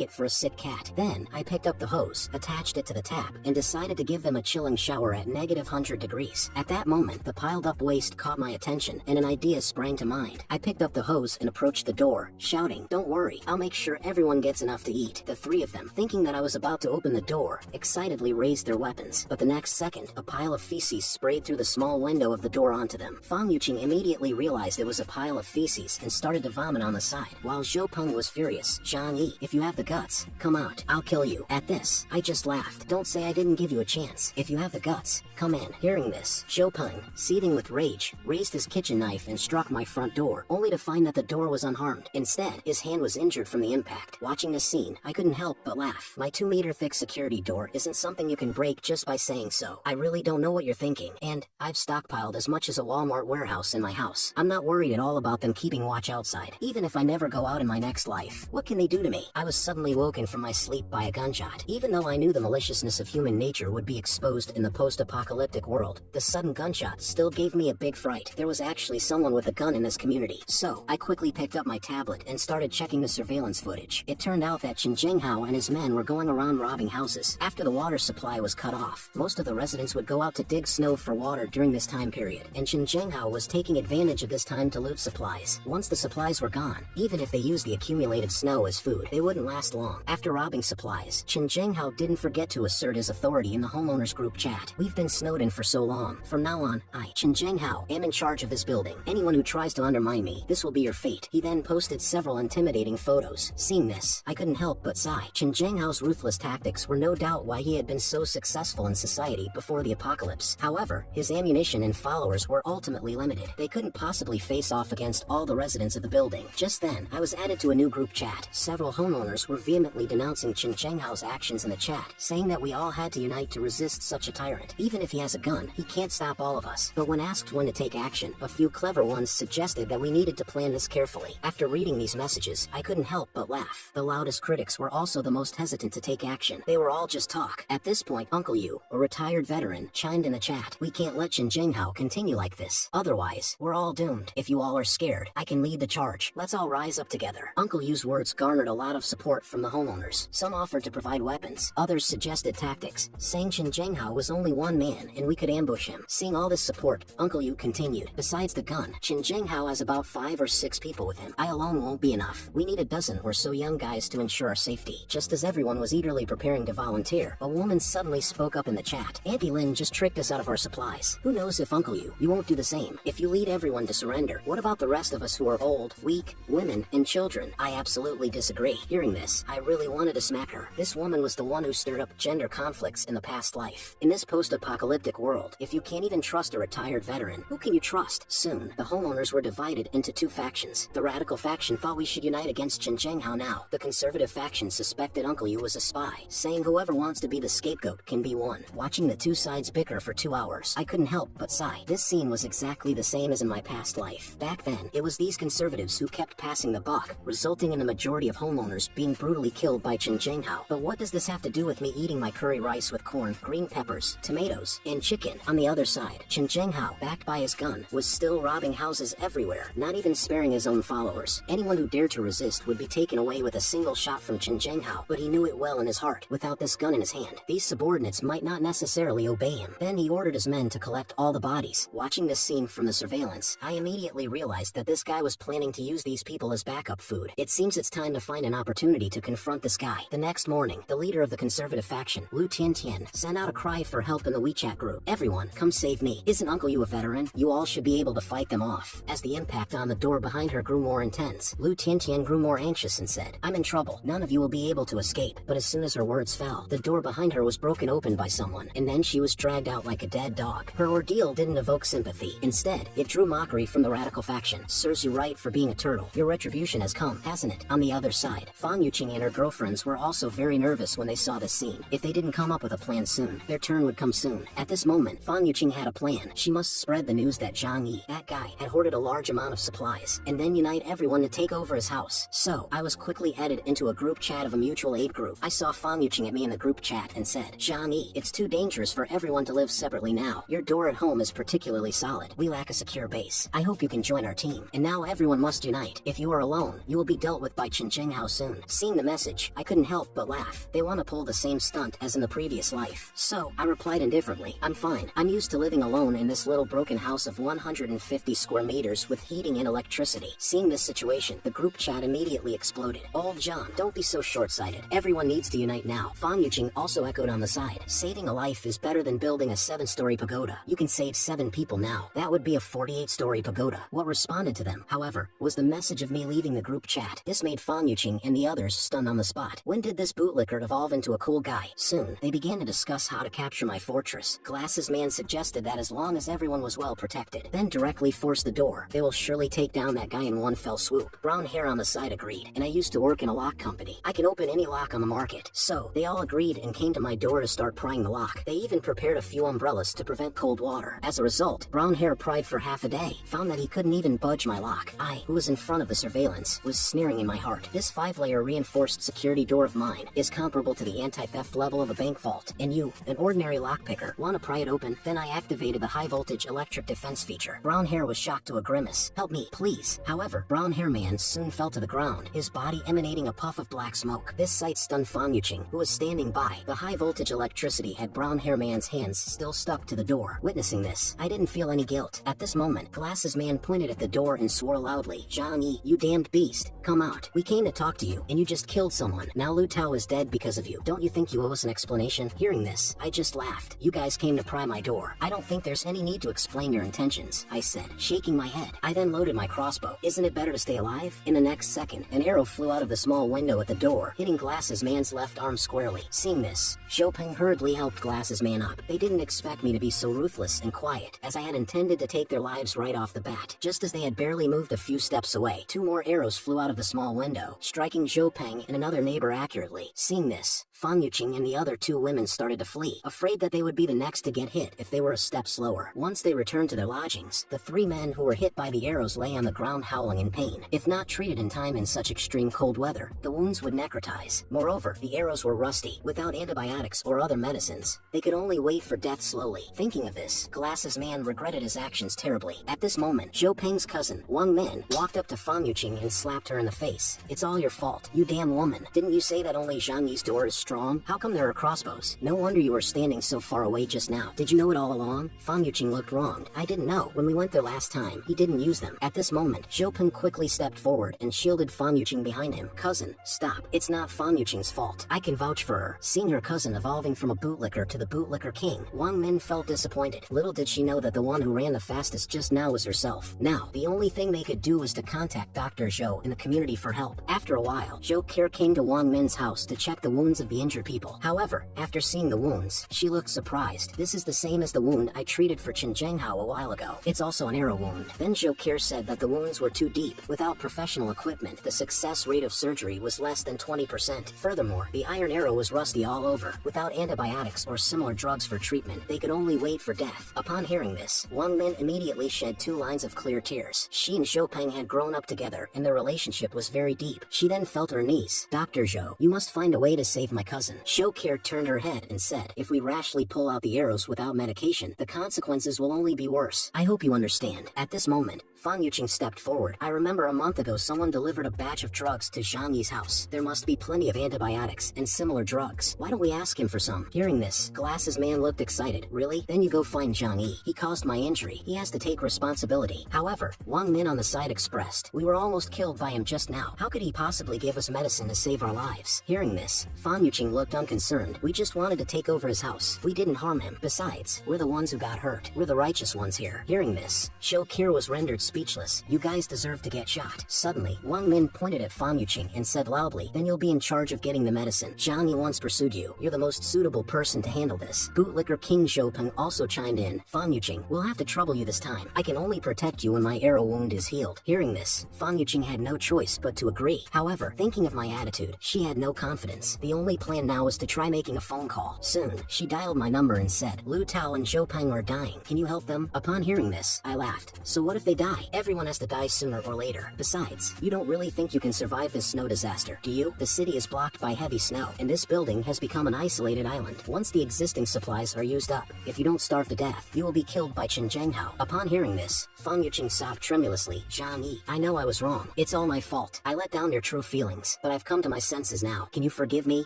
it for a sick cat. Then, I picked up the hose, attached it to the tap, and decided to give them a chilling shower at -100 degrees. At that moment, the piled up waste caught my attention, and an idea sprang to mind. I picked up the hose and approached the door, shouting, "Don't worry, I'll make sure everyone gets enough to eat." The three of them, thinking that I was about to open the door, excitedly raised their weapons. But the next second, a pile of feces sprayed through the small window of the door onto them. Fang Yuqing immediately realized it was a pile of feces and started to vomit on the side, while Zhou Peng was furious. "Zhang Yi, if you have the guts, come out. I'll kill you." At this, I just laughed. "Don't say I didn't give you a chance. If you have the guts, come in." Hearing this, Zhou Peng, seething with rage, raised his kitchen knife and struck my front door, only to find that the door was unharmed. Instead, his hand was injured from the impact. Watching this scene, I couldn't help but laugh. My 2-meter-thick security door isn't something you can break just by saying so. I really don't know what you're thinking, and I've stockpiled as much as a Walmart warehouse in my house. I'm not worried at all about them keeping watch outside, even if I never go out in my next life. What can they do to me? I was suddenly woken from my sleep by a gunshot. Even though I knew the maliciousness of human nature would be exposed in the post-apocalyptic world, the sudden gunshot still gave me a big fright. There was actually someone with a gun in this community. So, I quickly picked up my tablet and started checking the surveillance footage. It turned out that Chen Zhenghao and his men were going around robbing houses. After the water supply was cut off, most of the residents would go out to dig snow for water during this time period, and Chen Zhenghao was taking advantage of this time to loot supplies. Once the supplies were gone, even if they used the accumulated snow as food, they wouldn't last long. After robbing supplies, Chen Zhenghao didn't forget to assert his authority in the homeowners group chat. "We've been snowed in for so long. From now on, I, Chen Zhenghao, am in charge of this building. Anyone who tries to undermine me, this will be your fate." He then posted several intimidating photos. Seeing this, I couldn't help but sigh. Chen Zhenghao's ruthless tactics were no doubt why he had been so successful in society before the apocalypse. However, his ammunition and followers were ultimately limited. They couldn't possibly face off against all the residents of the building. Just then, I was added to a new group chat. Several homeowners were vehemently denouncing Chen Zhenghao's actions in the chat, saying that we all had to unite to resist such a tyrant. Even if he has a gun, he can't stop all of us. But when asked when to take action, a few clever ones suggested that we needed to plan this carefully. After reading these messages, I couldn't help but laugh. The loudest critics were also the most hesitant to take action. They were all just talk. At this point, Uncle Yu, a retired veteran, chimed in the chat. "We can't let Chen Zhenghao continue like this. Otherwise, we're all doomed. If you all are scared, I can lead the charge. Let's all rise up together." Uncle Yu's words garnered a lot of support from the homeowners. Some offered to provide weapons. Others suggested tactics, saying Chen Zhenghao was only one man and we could ambush him. Seeing all this support, Uncle Yu continued. "Besides the gun, Chen Zhenghao has about 5 or 6 people with him. I alone won't be enough. We need a dozen or so young guys to ensure our safety." Just as everyone was eagerly preparing to volunteer, a woman suddenly spoke up in the chat. "Auntie Lin just tricked us out of our supplies. Who knows if Uncle Yu, you won't do the same. If you lead everyone to surrender, what about the rest of us who are old, weak, women, and children?" I absolutely disagree. Hearing this, I really wanted to smack her. This woman was the one who stirred up gender conflicts in the past life. In this post-apocalyptic world, if you can't even trust a retired veteran, who can you trust? Soon, the homeowners were divided into 2 factions. The radical faction thought we should unite against Chen Zhenghao now. The conservative faction suspected Uncle Yu was a spy, saying whoever wants to be the scapegoat can be one. Watching the 2 sides bicker for 2 hours, I couldn't help but sigh. This scene was exactly the same as in my past life. Back then, it was these conservatives who kept passing the buck, resulting in the majority of homeowners being brutally killed by Chen Zhenghao. But what does this have to do with me eating my curry rice with corn, green peppers, tomatoes, and chicken? On the other side, Chen Zhenghao, backed by his gun, was still robbing houses everywhere, not even sparing his own followers. Anyone who dared to resist would be taken away with a single shot from Chen Zhenghao, but he knew it well in his heart. Without this gun in his hand, these subordinates might not necessarily obey him. Then he ordered his men to collect all the bodies. Watching this scene from the surveillance, I immediately realized that this guy was planning to use these people as backup food. It seems it's time to find an opportunity to confront this guy. The next morning, the leader of the conservative faction, Lu Tiantian, sent out a cry for help in the WeChat group. "Everyone, come save me. Isn't Uncle Yu a veteran? You all should be able to fight them off." As the impact on the door behind her grew more intense, Lu Tiantian grew more anxious and said, "I'm in trouble. None of you will be able to escape." But as soon as her words fell, the door behind her was broken open by someone, and then she was dragged out like a dead dog. Her ordeal didn't evoke sympathy. Instead, it drew mockery from the radical faction. "Serves you right for being a turtle. Your retribution has come, hasn't it?" On the other side, Fang Yuqing and her girlfriends were also very nervous when they saw this scene. If they didn't come up with a plan soon, their turn would come soon. At this moment, Fan Yuqing had a plan. She must spread the news that Zhang Yi, that guy, had hoarded a large amount of supplies, and then unite everyone to take over his house. So, I was quickly added into a group chat of a mutual aid group. I saw Fan Yuqing at me in the group chat and said, Zhang Yi, it's too dangerous for everyone to live separately now. Your door at home is particularly solid. We lack a secure base. I hope you can join our team. And now everyone must unite. If you are alone, you will be dealt with by Zhenghao soon. Seeing the message, I couldn't help but laugh. They want to pull the same stunt as in the previous life. So, I replied indifferently, I'm fine. I'm used to living alone in this little broken house of 150 square meters with heating and electricity. Seeing this situation, the group chat immediately exploded. Old John, don't be so short-sighted. Everyone needs to unite now. Fan Yuqing also echoed on the side. Saving a life is better than building a 7-story pagoda. You can save 7 people now. That would be a 48-story pagoda. What responded to them, however, was the message of me leaving the group chat. This made Fan Yuqing and the others stunned on the spot. When did this bootlicker evolve into a cool guy? Soon, they began to discuss how to capture my fortress. Glasses Man suggested that as long as everyone was well protected, then directly force the door. They will surely take down that guy in one fell swoop. Brown hair on the side agreed, and I used to work in a lock company. I can open any lock on the market. So, they all agreed and came to my door to start prying the lock. They even prepared a few umbrellas to prevent cold water. As a result, Brown hair pried for half a day, found that he couldn't even budge my lock. I, who was in front of the surveillance, was sneering in my heart. This 5-layer reinforced security door of mine is comparable to the anti-theft level of a bank vault, and you, an ordinary lockpicker, want to pry it open? Then I activated the high-voltage electric defense feature. Brown hair was shocked to a grimace. Help me, please. However, Brown hair man soon fell to the ground, his body emanating a puff of black smoke. This sight stunned Fan Yuqing, who was standing by. The high-voltage electricity had Brown hair man's hands still stuck to the door. Witnessing this, I didn't feel any guilt. At this moment, Glasses Man pointed at the door and swore loudly, Zhang Yi, you damned beast, come out. We came to talk to you, and you just killed someone. Now Lu Tao is dead because of you. Don't you think you owe us an explanation? Hearing this, I just laughed. You guys came to pry my door. I don't think there's any need to explain your intentions, I said, shaking my head. I then loaded my crossbow. Isn't it better to stay alive? In the next second, an arrow flew out of the small window at the door, hitting Glasses Man's left arm squarely. Seeing this, Xiaopeng hurriedly helped Glasses Man up. They didn't expect me to be so ruthless and quiet, as I had intended to take their lives right off the bat. Just as they had barely moved a few steps away, 2 more arrows flew out of the small window, striking Xiaopeng and another neighbor accurately. Seeing this, Fan Yuqing and the other 2 women started to flee, afraid that they would be the next to get hit if they were a step slower. Once they returned to their lodgings, the 3 men who were hit by the arrows lay on the ground howling in pain. If not treated in time in such extreme cold weather, the wounds would necrotize. Moreover, the arrows were rusty. Without antibiotics or other medicines, they could only wait for death slowly. Thinking of this, Glasses Man regretted his actions terribly. At this moment, Zhou Peng's cousin, Wang Min, walked up to Fan Yuqing and slapped her in the face. It's all your fault, you damn woman. Didn't you say that only Zhang Yi's door is strong? How come there are crossbows? No wonder you were standing so far away just now. Did you know it all along? Fan Yuqing looked wronged. I didn't know. When we went there last time, he didn't use them. At this moment, Zhou Peng quickly stepped forward and shielded Fan Yuqing behind him. Cousin, stop. It's not Fan Yuqing's fault. I can vouch for her. Seeing her cousin evolving from a bootlicker to the bootlicker king, Wang Min felt disappointed. Little did she know that the one who ran the fastest just now was herself. Now, the only thing they could do was to contact Dr. Zhou in the community for help. After a while, Zhou Care came to Wang Min's house to check the wounds of the injured people. However, after seeing the wounds, she looked surprised. This is the same as the wound I treated for Zhenghao a while ago. It's also an arrow wound. Then Zhou Care said that the wounds were too deep. Without professional equipment, the success rate of surgery was less than 20%. Furthermore, the iron arrow was rusty all over. Without antibiotics or similar drugs for treatment, they could only wait for death. Upon hearing this, Wang Min immediately shed 2 lines of clear tears. She and Zhou Peng had grown up together, and their relationship was very deep. She then felt her knees. Dr. Zhou, you must find a way to save my cousin. Zhou Care turned her head and said, if we rashly pull out the arrows without medication, the consequences will only be worse. I hope you understand. At this moment, Fan Yuqing stepped forward. I remember a month ago someone delivered a batch of drugs to Zhang Yi's house. There must be plenty of antibiotics and similar drugs. Why don't we ask him for some? Hearing this, Glasses Man looked excited. Really? Then you go find Zhang Yi. He caused my injury. He has to take responsibility. However, Wang Min on the side expressed, we were almost killed by him just now. How could he possibly give us medicine to save our lives? Hearing this, Fan Yuqing looked unconcerned. We just wanted to take over his house. We didn't harm him. Besides, we're the ones who got hurt. We're the righteous ones here. Hearing this, Zhou Care was rendered speechless. You guys deserve to get shot. Suddenly, Wang Min pointed at Fan Yuqing and said loudly, then you'll be in charge of getting the medicine. Zhang Yi once pursued you. You're the most suitable person to handle this. Bootlicker King Zhoupeng also chimed in. Fan Yuqing, we'll have to trouble you this time. I can only protect you when my arrow wound is healed. Hearing this, Fan Yuqing had no choice but to agree. However, thinking of my attitude, she had no confidence. The only plan now was to try making a phone call. Soon, she dialed my number and said, Lu Tao and Zhoupeng are dying. Can you help them? Upon hearing this, I laughed. So what if they die? Everyone has to die sooner or later. Besides, you don't really think you can survive this snow disaster, do you? The city is blocked by heavy snow, and this building has become an isolated island. Once the existing supplies are used up, if you don't starve to death, you will be killed by Chen Zhenghao. Upon hearing this, Fan Yuqing sobbed tremulously. Zhang Yi, I know I was wrong. It's all my fault. I let down your true feelings, but I've come to my senses now. Can you forgive me?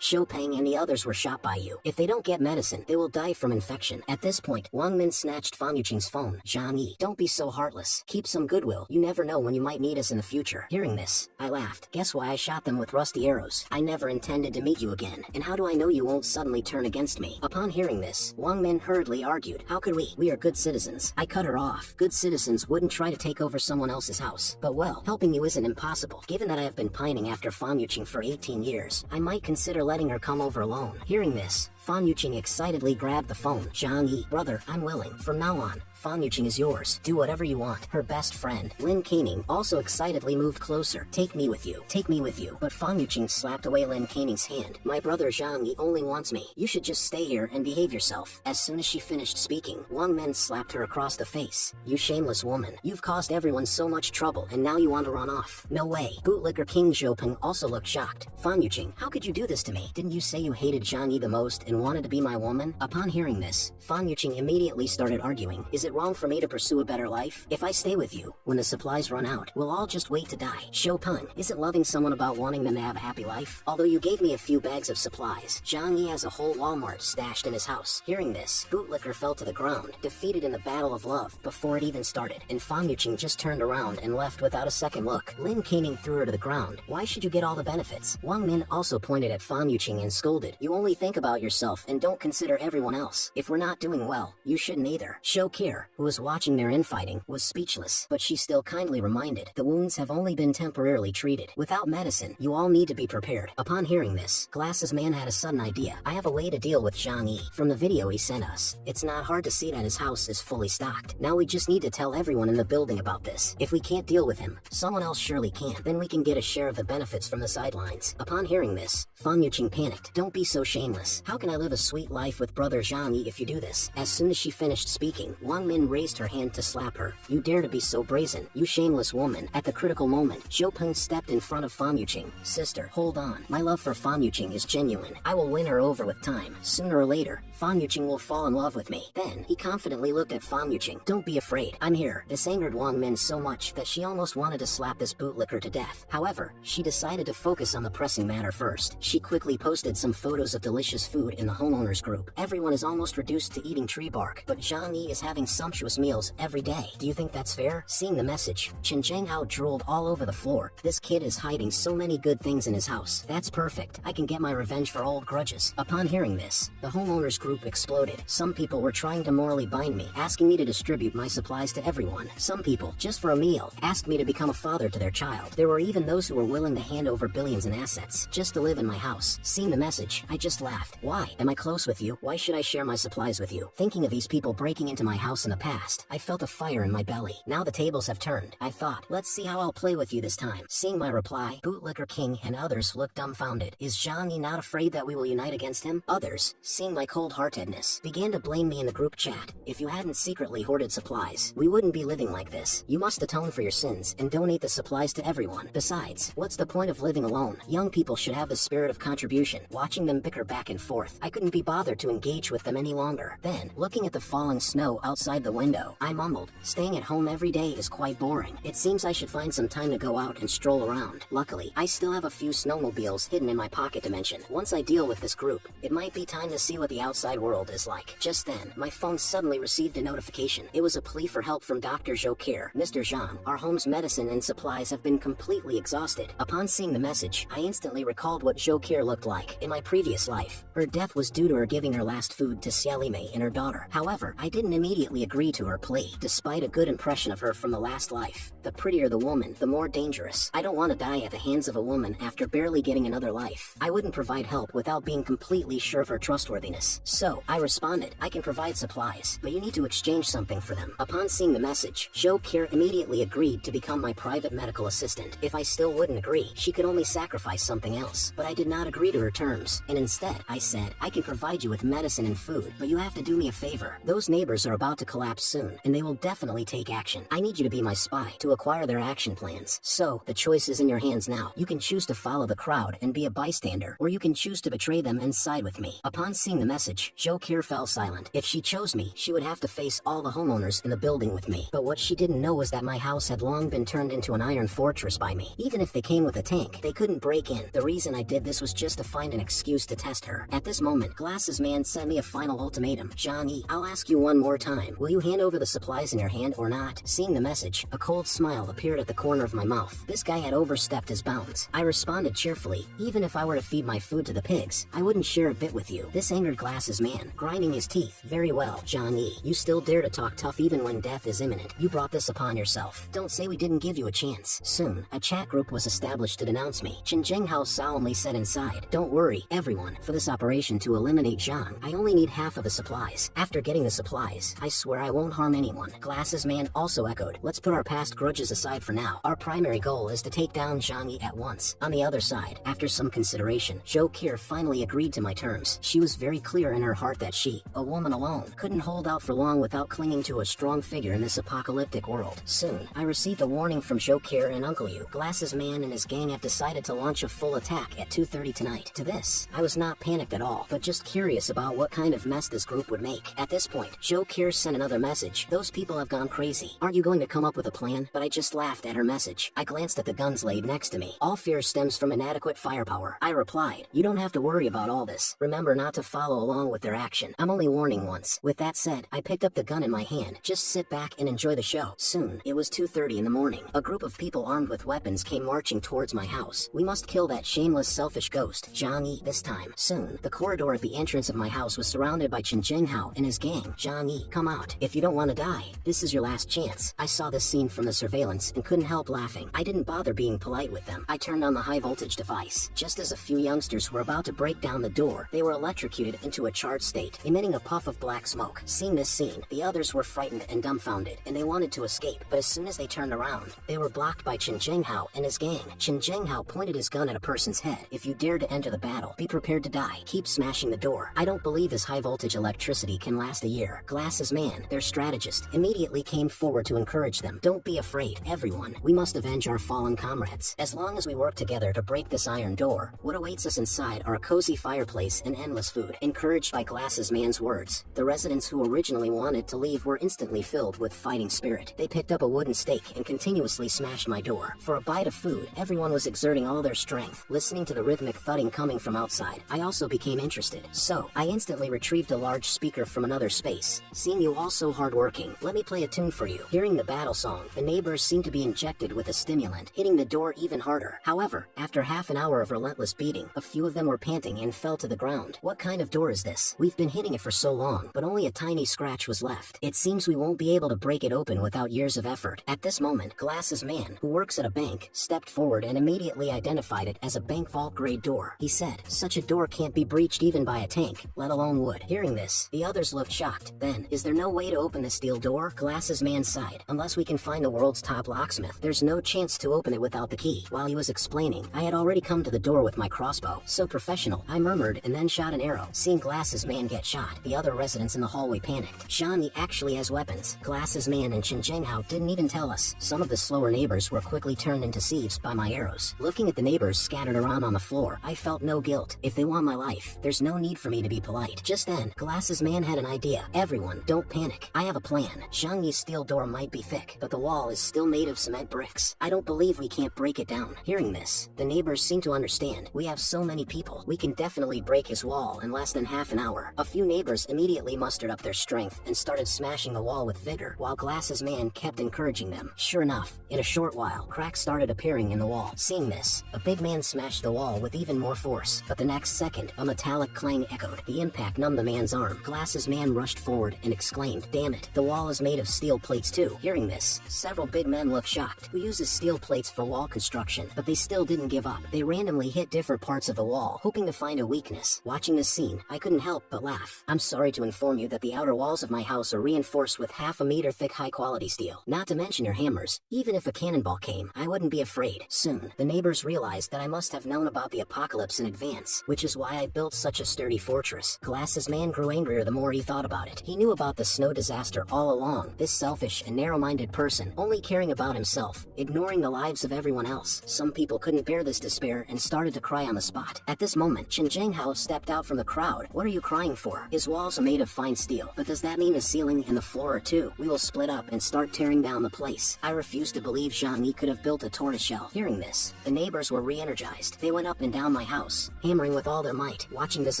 Zhoupeng and the others were shot by you. If they don't get medicine, they will die from infection. At this point, Wang Min snatched Fan Yuqing's phone. Zhang Yi, don't be so heartless. Keep some goodwill. You never know when you might need us in the future. Hearing this, I laughed. Guess why I shot them with rusty arrows? I never intended to meet you again. And how do I know you won't suddenly turn against me? Upon hearing this, Wang Min hurriedly argued. How could we? We are good citizens. I cut her off. Good citizens wouldn't try to take over someone else's house. But well, helping you isn't impossible. Given that I have been pining after Fan Yuqing for 18 years, I might consider letting her come over alone. Hearing this, Fan Yuqing excitedly grabbed the phone. Zhang Yi, brother, I'm willing. From now on, Fan Yuqing is yours. Do whatever you want. Her best friend, Lin Kening, also excitedly moved closer. Take me with you. Take me with you. But Fan Yuqing slapped away Lin Kening's hand. My brother Zhang Yi only wants me. You should just stay here and behave yourself. As soon as she finished speaking, Wang Min slapped her across the face. You shameless woman. You've caused everyone so much trouble, and now you want to run off. No way. Bootlicker King Zhoupeng also looked shocked. Fan Yuqing, how could you do this to me? Didn't you say you hated Zhang Yi the most and wanted to be my woman? Upon hearing this, Fan Yuqing immediately started arguing. Is it wrong for me to pursue a better life? If I stay with you, when the supplies run out, we'll all just wait to die. Zhoupeng, isn't loving someone about wanting them to have a happy life? Although you gave me a few bags of supplies, Zhang Yi has a whole Walmart stashed in his house. Hearing this, Bootlicker fell to the ground, defeated in the battle of love before it even started, and Fan Yuqing just turned around and left without a second look. Lin Kening threw her to the ground. Why should you get all the benefits? Wang Min also pointed at Fan Yuqing and scolded. You only think about yourself and don't consider everyone else. If we're not doing well, you shouldn't either. Shokir, who was watching their infighting, was speechless, but she still kindly reminded, the wounds have only been temporarily treated. Without medicine, you all need to be prepared. Upon hearing this, Glasses Man had a sudden idea. I have a way to deal with Zhang Yi. From the video he sent us, it's not hard to see that his house is fully stocked. Now we just need to tell everyone in the building about this. If we can't deal with him, someone else surely can. Then we can get a share of the benefits from the sidelines. Upon hearing this, Fan Yuqing panicked. Don't be so shameless. How can I live a sweet life with brother Zhang Yi if you do this? As soon as she finished speaking, Wang Min raised her hand to slap her. You dare to be so brazen, you shameless woman. At the critical moment, Zhoupeng stepped in front of Fan Yuqing. Sister, hold on. My love for Fan Yuqing is genuine. I will win her over with time. Sooner or later, Fan Yuqing will fall in love with me. Then, he confidently looked at Fan Yuqing. Don't be afraid. I'm here. This angered Wang Min so much that she almost wanted to slap this bootlicker to death. However, she decided to focus on the pressing matter first. She quickly posted some photos of delicious food in the homeowners group. Everyone is almost reduced to eating tree bark, but Zhang Yi is having sumptuous meals every day. Do you think that's fair? Seeing the message, Chen Zhenghao drooled all over the floor. This kid is hiding so many good things in his house. That's perfect. I can get my revenge for old grudges. Upon hearing this, the homeowners group exploded. Some people were trying to morally bind me, asking me to distribute my supplies to everyone. Some people, just for a meal, asked me to become a father to their child. There were even those who were willing to hand over billions in assets, just to live in my house. Seeing the message, I just laughed. Why? Am I close with you? Why should I share my supplies with you? Thinking of these people breaking into my house in the past, I felt a fire in my belly. Now the tables have turned. I thought, let's see how I'll play with you this time. Seeing my reply, Bootlicker King and others looked dumbfounded. Is Zhang Yi not afraid that we will unite against him? Others, seeing my cold-heartedness, began to blame me in the group chat. If you hadn't secretly hoarded supplies, we wouldn't be living like this. You must atone for your sins and donate the supplies to everyone. Besides, what's the point of living alone? Young people should have the spirit of contribution. Watching them bicker back and forth, I couldn't be bothered to engage with them any longer. Then, looking at the falling snow outside the window, I mumbled, staying at home every day is quite boring. It seems I should find some time to go out and stroll around. Luckily, I still have a few snowmobiles hidden in my pocket dimension. Once I deal with this group, it might be time to see what the outside world is like. Just then, my phone suddenly received a notification. It was a plea for help from Dr. Zhokir. Mr. Zhang, our home's medicine and supplies have been completely exhausted. Upon seeing the message, I instantly recalled what Zhokir looked like in my previous life. Her death was due to her giving her last food to Xiaolime and her daughter. However, I didn't immediately immediately agreed to her plea, despite a good impression of her from the last life. The prettier the woman, the more dangerous. I don't want to die at the hands of a woman after barely getting another life. I wouldn't provide help without being completely sure of her trustworthiness. So, I responded, I can provide supplies, but you need to exchange something for them. Upon seeing the message, Zhou Qi immediately agreed to become my private medical assistant. If I still wouldn't agree, she could only sacrifice something else. But I did not agree to her terms, and instead, I said, I can provide you with medicine and food, but you have to do me a favor. Those neighbors are about to collapse soon, and they will definitely take action. I need you to be my spy, to acquire their action plans. So, the choice is in your hands now. You can choose to follow the crowd and be a bystander, or you can choose to betray them and side with me. Upon seeing the message, Zhou Qi fell silent. If she chose me, she would have to face all the homeowners in the building with me. But what she didn't know was that my house had long been turned into an iron fortress by me. Even if they came with a tank, they couldn't break in. The reason I did this was just to find an excuse to test her. At this moment, Glasses Man sent me a final ultimatum. Zhang Yi, I'll ask you one more time. Will you hand over the supplies in your hand or not? Seeing the message, a cold smile appeared at the corner of my mouth. This guy had overstepped his bounds. I responded cheerfully, even if I were to feed my food to the pigs, I wouldn't share a bit with you. This angered Glasses Man, grinding his teeth. Very well, Zhang Yi, you still dare to talk tough even when death is imminent. You brought this upon yourself. Don't say we didn't give you a chance. Soon, a chat group was established to denounce me. Chen Zhenghao solemnly said inside, don't worry, everyone, for this operation to eliminate Zhang, I only need half of the supplies. After getting the supplies, I swear I won't harm anyone. Glasses Man also echoed, let's put our past grudges aside for now. Our primary goal is to take down Zhang Yi at once. On the other side, after some consideration, Zhou Qi finally agreed to my terms. She was very clear in her heart that she, a woman alone, couldn't hold out for long without clinging to a strong figure in this apocalyptic world. Soon, I received a warning from Zhou Qi and Uncle Yu. Glasses Man and his gang have decided to launch a full attack at 2:30 tonight. To this, I was not panicked at all, but just curious about what kind of mess this group would make. At this point, Zhou Qi sent another message. Those people have gone crazy. Aren't you going to come up with a plan? But I just laughed at her message. I glanced at the guns laid next to me. All fear stems from inadequate firepower. I replied, you don't have to worry about all this. Remember not to follow along with their action. I'm only warning once. With that said, I picked up the gun in my hand. Just sit back and enjoy the show. Soon, it was 2:30 in the morning. A group of people armed with weapons came marching towards my house. We must kill that shameless, selfish ghost, Zhang Yi, this time. Soon, the corridor at the entrance of my house was surrounded by Chen Zhenghao and his gang. Zhang Yi, come out. If you don't want to die, this is your last chance. I saw this scene from the surveillance and couldn't help laughing. I didn't bother being polite with them. I turned on the high voltage device. Just as a few youngsters were about to break down the door, they were electrocuted into a charred state, emitting a puff of black smoke. Seeing this scene, the others were frightened and dumbfounded, and they wanted to escape. But as soon as they turned around, they were blocked by Chen Zhenghao and his gang. Chen Zhenghao pointed his gun at a person's head. If you dare to enter the battle, be prepared to die. Keep smashing the door. I don't believe this high voltage electricity can last a year. Glasses Man, their strategist, immediately came forward to encourage them. Don't be afraid, everyone. We must avenge our fallen comrades. As long as we work together to break this iron door, what awaits us inside are a cozy fireplace and endless food. Encouraged by Glasses Man's words, the residents who originally wanted to leave were instantly filled with fighting spirit. They picked up a wooden stake and continuously smashed my door. For a bite of food, everyone was exerting all their strength. Listening to the rhythmic thudding coming from outside, I also became interested. So, I instantly retrieved a large speaker from another space. Seeing you all so hardworking, let me play a tune for you. Hearing the battle song, the neighbors seemed to be injected with a stimulant, hitting the door even harder. However, after half an hour of relentless beating, a few of them were panting and fell to the ground. What kind of door is this? We've been hitting it for so long, but only a tiny scratch was left. It seems we won't be able to break it open without years of effort. At this moment, Glasses Man, who works at a bank, stepped forward and immediately identified it as a bank vault grade door. He said, such a door can't be breached even by a tank, let alone wood. Hearing this, the others looked shocked. Then, is there no way to open the steel door? Glasses Man sighed. Unless we can find the world's top locksmith, there's no chance to open it without the key. While he was explaining, I had already come to the door with my crossbow. So professional, I murmured and then shot an arrow. Seeing Glasses Man get shot, the other residents in the hallway panicked. Zhang Yi actually has weapons. Glasses Man and Chen Zhenghao didn't even tell us. Some of the slower neighbors were quickly turned into sieves by my arrows. Looking at the neighbors scattered around on the floor, I felt no guilt. If they want my life, there's no need for me to be polite. Just then, Glasses Man had an idea. Everyone, don't panic. I have a plan. Zhang Yi's steel door might be thick, but the wall is still made of cement bricks. I don't believe we can't break it down. Hearing this, the neighbors seemed to understand. We have so many people, we can definitely break his wall in less than half an hour. A few neighbors immediately mustered up their strength and started smashing the wall with vigor, while Glasses Man kept encouraging them. Sure enough, in a short while, cracks started appearing in the wall. Seeing this, a big man smashed the wall with even more force, but the next second, a metallic clang echoed. The impact numbed the man's arm. Glasses Man rushed forward and exclaimed, exclaimed, "Damn it, the wall is made of steel plates too." Hearing this, several big men looked shocked. Who uses steel plates for wall construction? But they still didn't give up. They randomly hit different parts of the wall, hoping to find a weakness. Watching this scene, I couldn't help but laugh. I'm sorry to inform you that the outer walls of my house are reinforced with half a meter thick high-quality steel. Not to mention your hammers. Even if a cannonball came, I wouldn't be afraid. Soon, the neighbors realized that I must have known about the apocalypse in advance, which is why I built such a sturdy fortress. Glasses man grew angrier the more he thought about it. He knew about the snow disaster all along. This selfish and narrow-minded person, only caring about himself, ignoring the lives of everyone else. Some people couldn't bear this despair and started to cry on the spot. At this moment, Chen Zhenghao stepped out from the crowd. "What are you crying for? His walls are made of fine steel. But does that mean the ceiling and the floor are too? We will split up and start tearing down the place." I refused to believe Zhang Yi could have built a tortoiseshell. Hearing this, the neighbors were re-energized. They went up and down my house, hammering with all their might. Watching this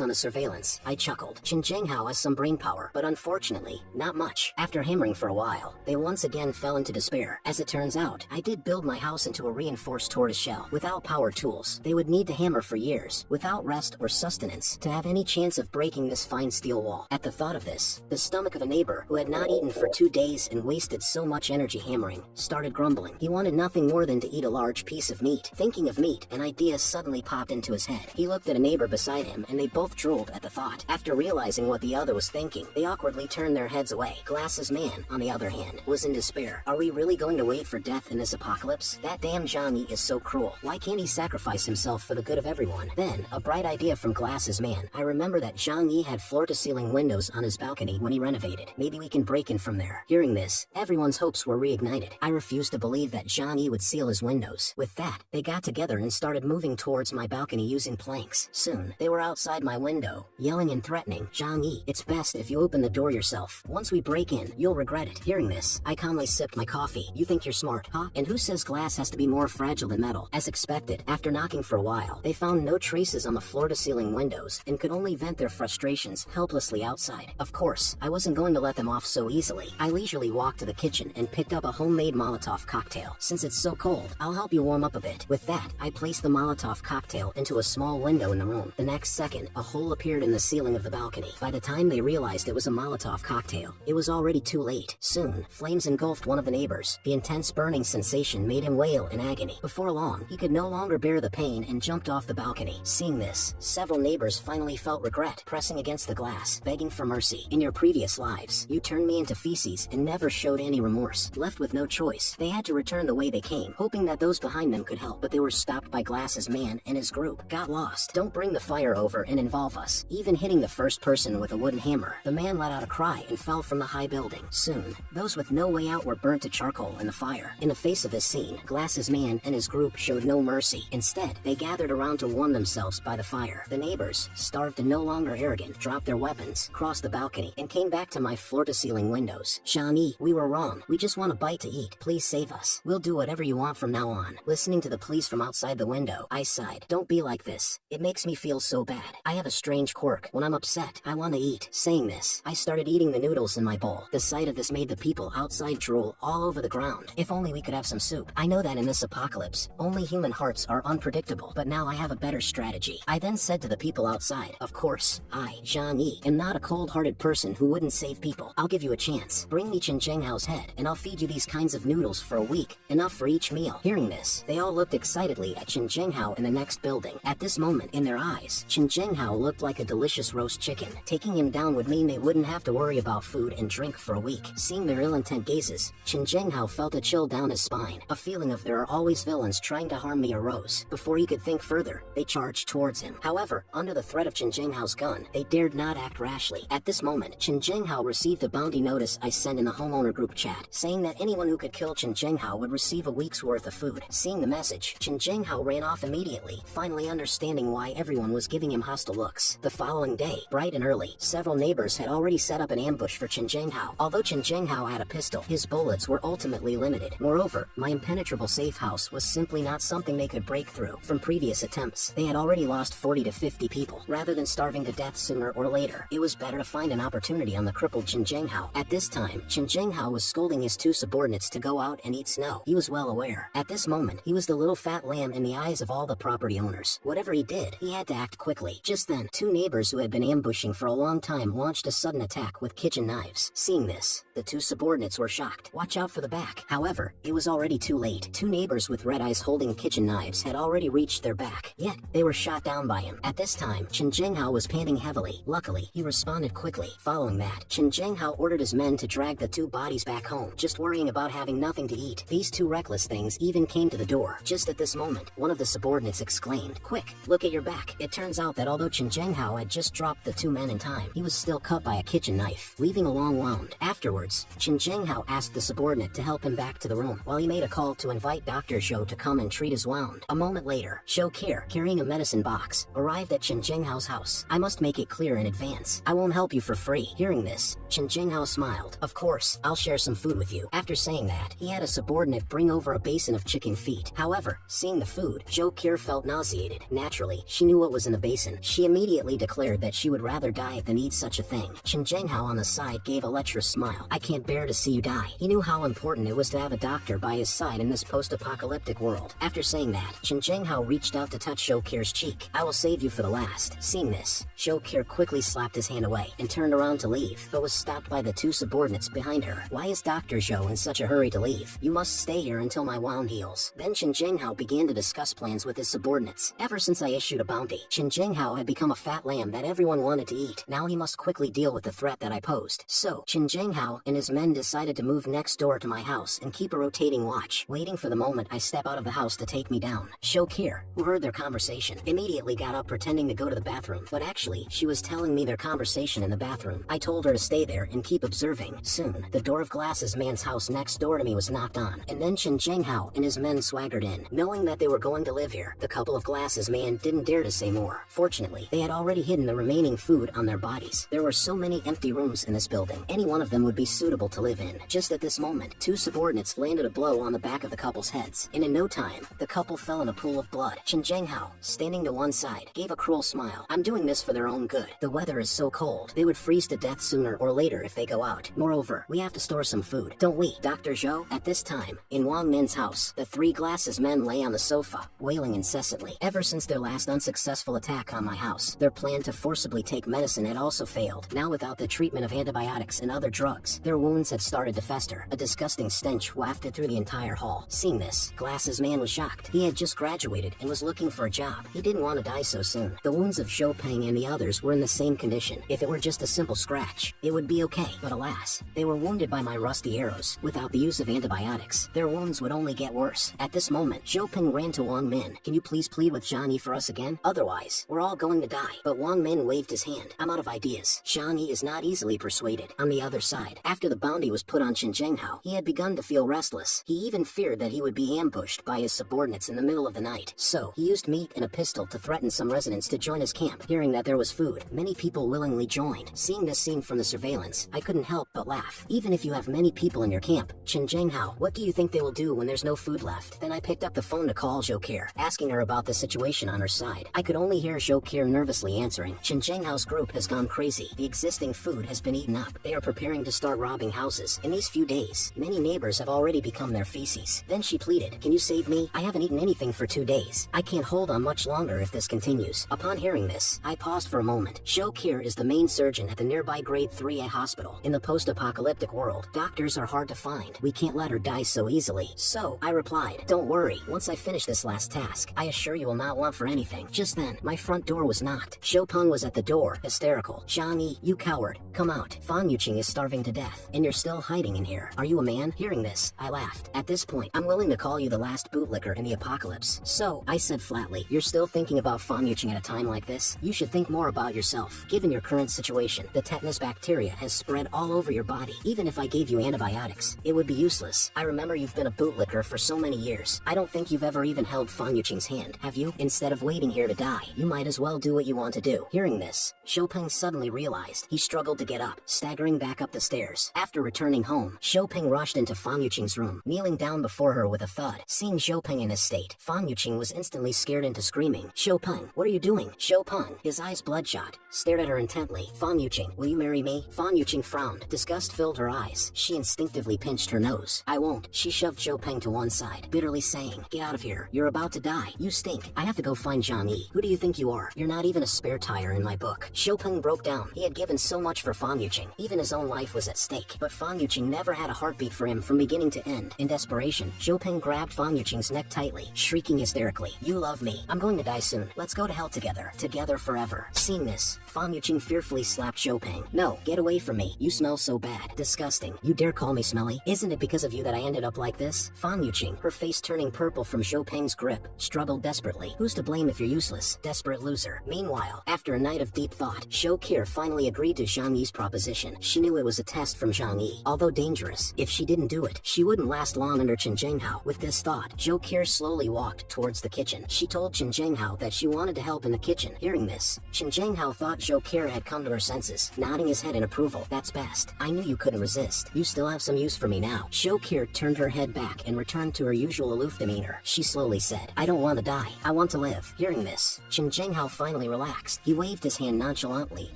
on the surveillance, I chuckled. Chen Zhenghao has some brain power, but unfortunately, not much. After hammering for a while, they once again fell into despair. As it turns out, I did build my house into a reinforced tortoiseshell. Without power tools, they would need to hammer for years, without rest or sustenance, to have any chance of breaking this fine steel wall. At the thought of this, the stomach of a neighbor who had not eaten for 2 days and wasted so much energy hammering started grumbling. He wanted nothing more than to eat a large piece of meat. Thinking of meat, an idea suddenly popped into his head. He looked at a neighbor beside him and they both drooled at the thought. After realizing what the other was thinking, they awkwardly turned their heads away. Glasses man, on the other hand, was in despair. Are we really going to wait for death in this apocalypse? That damn Zhang Yi is so cruel. Why can't he sacrifice himself for the good of everyone? Then, a bright idea from Glasses man. I remember that Zhang Yi had floor-to-ceiling windows on his balcony when he renovated. Maybe we can break in from there. Hearing this, everyone's hopes were reignited. I refused to believe that Zhang Yi would seal his windows. With that, they got together and started moving towards my balcony using planks. Soon, they were outside my window, yelling and threatening. "Zhang Yi, it's best if you open the door yourself. Once we break in, you'll regret it." Hearing this, I calmly sipped my coffee. "You think you're smart, huh? And who says glass has to be more fragile than metal?" As expected, after knocking for a while, they found no traces on the floor-to-ceiling windows and could only vent their frustrations helplessly outside. Of course, I wasn't going to let them off so easily. I leisurely walked to the kitchen and picked up a homemade Molotov cocktail. "Since it's so cold, I'll help you warm up a bit." With that, I placed the Molotov cocktail into a small window in the room. The next second, a hole appeared in the ceiling of the balcony. By the time they realized it was a Molotov cocktail, it was already too late. Soon, flames engulfed one of the neighbors. The intense burning sensation made him wail in agony. Before long, he could no longer bear the pain and jumped off the balcony. Seeing this, several neighbors finally felt regret, pressing against the glass, begging for mercy. "In your previous lives, you turned me into feces and never showed any remorse." Left with no choice, they had to return the way they came, hoping that those behind them could help, but they were stopped by Glasses man and his group. "Got lost. Don't bring the fire over and involve us." Even hitting the first person with a wooden hammer, the man let out a cry and fell from the high building. Soon, those with no way out were burnt to charcoal in the fire. In the face of this scene, Glasses man and his group showed no mercy. Instead, they gathered around to warm themselves by the fire. The neighbors, starved and no longer arrogant, dropped their weapons, crossed the balcony, and came back to my floor-to-ceiling windows. "Zhang Yi, we were wrong. We just want a bite to eat. Please save us. We'll do whatever you want from now on." Listening to the pleas from outside the window, I sighed. "Don't be like this. It makes me feel so bad. I have a strange quirk. When I'm upset, I want to eat." Saying this, I started eating the noodles in my bowl. The sight of this made the people outside drool all over the ground. If only we could have some soup. I know that in this apocalypse, only human hearts are unpredictable, but now I have a better strategy. I then said to the people outside, "Of course, I, Zhang Yi, am not a cold-hearted person who wouldn't save people. I'll give you a chance. Bring me Chen Zhenghao's head, and I'll feed you these kinds of noodles for a week, enough for each meal." Hearing this, they all looked excitedly at Chen Zhenghao in the next building. At this moment, in their eyes, Chen Zhenghao looked like a delicious roast chicken. Taking him down would mean they wouldn't have to worry about food and drink for a week. Seeing their ill-intent gazes, Chen Zhenghao felt a chill down his spine. A feeling of "there are always villains trying to harm me" arose. Before he could think further, they charged towards him. However, under the threat of Chen Zhenghao gun, they dared not act rashly. At this moment, Chen Zhenghao received a bounty notice I sent in the homeowner group chat, saying that anyone who could kill Chen Zhenghao would receive a week's worth of food. Seeing the message, Chen Zhenghao ran off immediately, finally understanding why everyone was giving him hostile looks. The following day, bright and early, several neighbors had already set up an ambush for Chen Zhenghao. Although Chen Zhenghao had a pistol, his bullets were ultimately limited. Moreover, my impenetrable safe house was simply not something they could break through. From previous attempts, they had already lost 40 to 50 people. Rather than starving to death sooner or later, it was better to find an opportunity on the crippled Chen Zhenghao. At this time, Chen Zhenghao was scolding his two subordinates to go out and eat snow. He was well aware. At this moment, he was the little fat lamb in the eyes of all the property owners. Whatever he did, he had to act quickly. Just then, two neighbors who had been ambushing for a long time launched a sudden attack with kitchen kitchen knives. Seeing this, the two subordinates were shocked. Watch out for the back. However, it was already too late. Two neighbors with red eyes holding kitchen knives had already reached their back, yet they were shot down by him. At this time, Chen Zhenghao was panting heavily. Luckily, he responded quickly. Following that, Chen Zhenghao ordered his men to drag the two bodies back home, just worrying about having nothing to eat. These two reckless things even came to the door. Just at this moment, one of the subordinates exclaimed, "Quick, look at your back." It turns out that although Chen Zhenghao had just dropped the two men in time, he was still cut by a kitchen knife, leaving a long wound. Afterwards, Chen Zhenghao asked the subordinate to help him back to the room, while he made a call to invite Dr. Zhou to come and treat his wound. A moment later, Zhou Qi, carrying a medicine box, arrived at Chen Zhenghao's house. "I must make it clear in advance, I won't help you for free." Hearing this, Chen Zhenghao smiled. "Of course, I'll share some food with you." After saying that, he had a subordinate bring over a basin of chicken feet. However, seeing the food, Zhou Qi felt nauseated. Naturally, she knew what was in the basin. She immediately declared that she would rather die than eat such a thing. Chen Zhenghao on the side gave a lecherous smile. "I can't bear to see you die." He knew how important it was to have a doctor by his side in this post-apocalyptic world. After saying that, Chen Zhenghao reached out to touch Zhou Qi's cheek. "I will save you for the last." Seeing this, Zhou Qi quickly slapped his hand away and turned around to leave, but was stopped by the two subordinates behind her. "Why is Dr. Zhou in such a hurry to leave? You must stay here until my wound heals." Then Chen Zhenghao began to discuss plans with his subordinates. "Ever since I issued a bounty, Chen Zhenghao had become a fat lamb that everyone wanted to eat. Now he must quickly deal with the threat that I posed." So, Chen Zhenghao and his men decided to move next door to my house and keep a rotating watch, waiting for the moment I step out of the house to take me down. Zhou Qi, who heard their conversation, immediately got up pretending to go to the bathroom, but actually, she was telling me their conversation in the bathroom. I told her to stay there and keep observing. Soon, the door of Glass's man's house next door to me was knocked on, and then Chen Zhenghao and his men swaggered in. Knowing that they were going to live here, the couple of Glass's man didn't dare to say more. Fortunately, they had already hidden the remaining food on their bodies. There were so many empty rooms in this building, any one of them would be suitable to live in. Just at this moment, two subordinates landed a blow on the back of the couple's heads, and in no time, the couple fell in a pool of blood. Chen Zhenghao, standing to one side, gave a cruel smile. "I'm doing this for their own good. The weather is so cold, they would freeze to death sooner or later if they go out. Moreover, we have to store some food, don't we, Dr. Zhou?" At this time, in Wang Min's house, the three Glasses men lay on the sofa, wailing incessantly. Ever since their last unsuccessful attack on my house, their plan to forcibly take medicine had also failed. Now without the treatment of antibiotics and other drugs, their wounds had started to fester. A disgusting stench wafted through the entire hall. Seeing this, Glasses man was shocked. He had just graduated and was looking for a job. He didn't want to die so soon. The wounds of Zhou Peng and the others were in the same condition. If it were just a simple scratch, it would be okay. But alas, they were wounded by my rusty arrows. Without the use of antibiotics, their wounds would only get worse. At this moment, Zhou Peng ran to Wang Min. "Can you please plead with Zhang Yi for us again? Otherwise, we're all going to die." But Wang Min waved his hand. "I'm out of ideas." Zhang Yi is not easily persuaded. On the other side, after the bounty was put on Chen Zhenghao, he had begun to feel restless. He even feared that he would be ambushed by his subordinates in the middle of the night. So, he used meat and a pistol to threaten some residents to join his camp. Hearing that there was food, many people willingly joined. Seeing this scene from the surveillance, I couldn't help but laugh. Even if you have many people in your camp, Chen Zhenghao, what do you think they will do when there's no food left? Then I picked up the phone to call Zhou Qi, asking her about the situation on her side. I could only hear Zhou Qi nervously answering. "Chen Zhenghao's group has gone crazy. The existing food has been eaten up. They are preparing to start robbing houses. In these few days, many neighbors have already become their feces." Then she pleaded, "Can you save me? I haven't eaten anything for 2 days. I can't hold on much longer if this continues." Upon hearing this, I paused for a moment. Zhou Qi is the main surgeon at the nearby Grade 3A hospital. In the post-apocalyptic world, doctors are hard to find. We can't let her die so easily. So, I replied, "Don't worry. Once I finish this last task, I assure you will not want for anything." Just then, my front door was knocked. Zhou Peng was at the door, hysterical. "Zhang Yi, you coward. Come out. Fan Yuqing is starving to death, and you're still hiding in here. Are you a man?" Hearing this, I laughed. At this point, I'm willing to call you the last bootlicker in the apocalypse. So, I said flatly, "You're still thinking about Fan Yuqing at a time like this? You should think more about yourself. Given your current situation, the tetanus bacteria has spread all over your body. Even if I gave you antibiotics, it would be useless. I remember you've been a bootlicker for so many years. I don't think you've ever even held Fan Yuqing's hand, have you? Instead of waiting here to die, you might as well do what you want to do." Hearing this, Zhou Peng suddenly realized. He struggled to get up, staggering back up the stairs. After returning home, Zhou Peng rushed into Fan Yuqing's room, kneeling down before her with a thud. Seeing Zhou Peng in his state, Fan Yuqing was instantly scared into screaming. "Zhou Peng, what are you doing?" Zhou Peng, his eyes bloodshot, stared at her intently. "Fan Yuqing, will you marry me?" Fan Yuqing frowned. Disgust filled her eyes. She instinctively pinched her nose. "I won't." She shoved Zhou Peng to one side, bitterly saying, "Get out of here. You're about to die. You stink. I have to go find Zhang Yi. Who do you think you are? You're not even a spare tire in my book." Zhou Peng broke down. He had given so much for Fan Yuqing. Yuqing. Even his own life was at stake. But Fan Yuqing never had a heartbeat for him from beginning to end. In desperation, Zhou Peng grabbed Fan Yuqing's neck tightly, shrieking hysterically, "You love me. I'm going to die soon. Let's go to hell together. Together forever." Seeing this, Fan Yuqing fearfully slapped Zhou Peng. "No, get away from me. You smell so bad. Disgusting. You dare call me smelly? Isn't it because of you that I ended up like this?" Fan Yuqing, her face turning purple from Zhou Peng's grip, struggled desperately. "Who's to blame if you're useless? Desperate loser." Meanwhile, after a night of deep thought, Zhou Qi finally agreed to Zhang Yi's proposition. She knew it was a test from Zhang Yi. Although dangerous, if she didn't do it, she wouldn't last long under Chen Zhenghao. With this thought, Zhou Qi slowly walked towards the kitchen. She told Chen Zhenghao that she wanted to help in the kitchen. Hearing this, Chen Zhenghao thought Zhou Qi had come to her senses, nodding his head in approval. "That's best. I knew you couldn't resist. You still have some use for me now." Zhou Qi turned her head back and returned to her usual aloof demeanor. She slowly said, "I don't want to die. I want to live." Hearing this, Chen Zhenghao finally relaxed. He waved his hand nonchalantly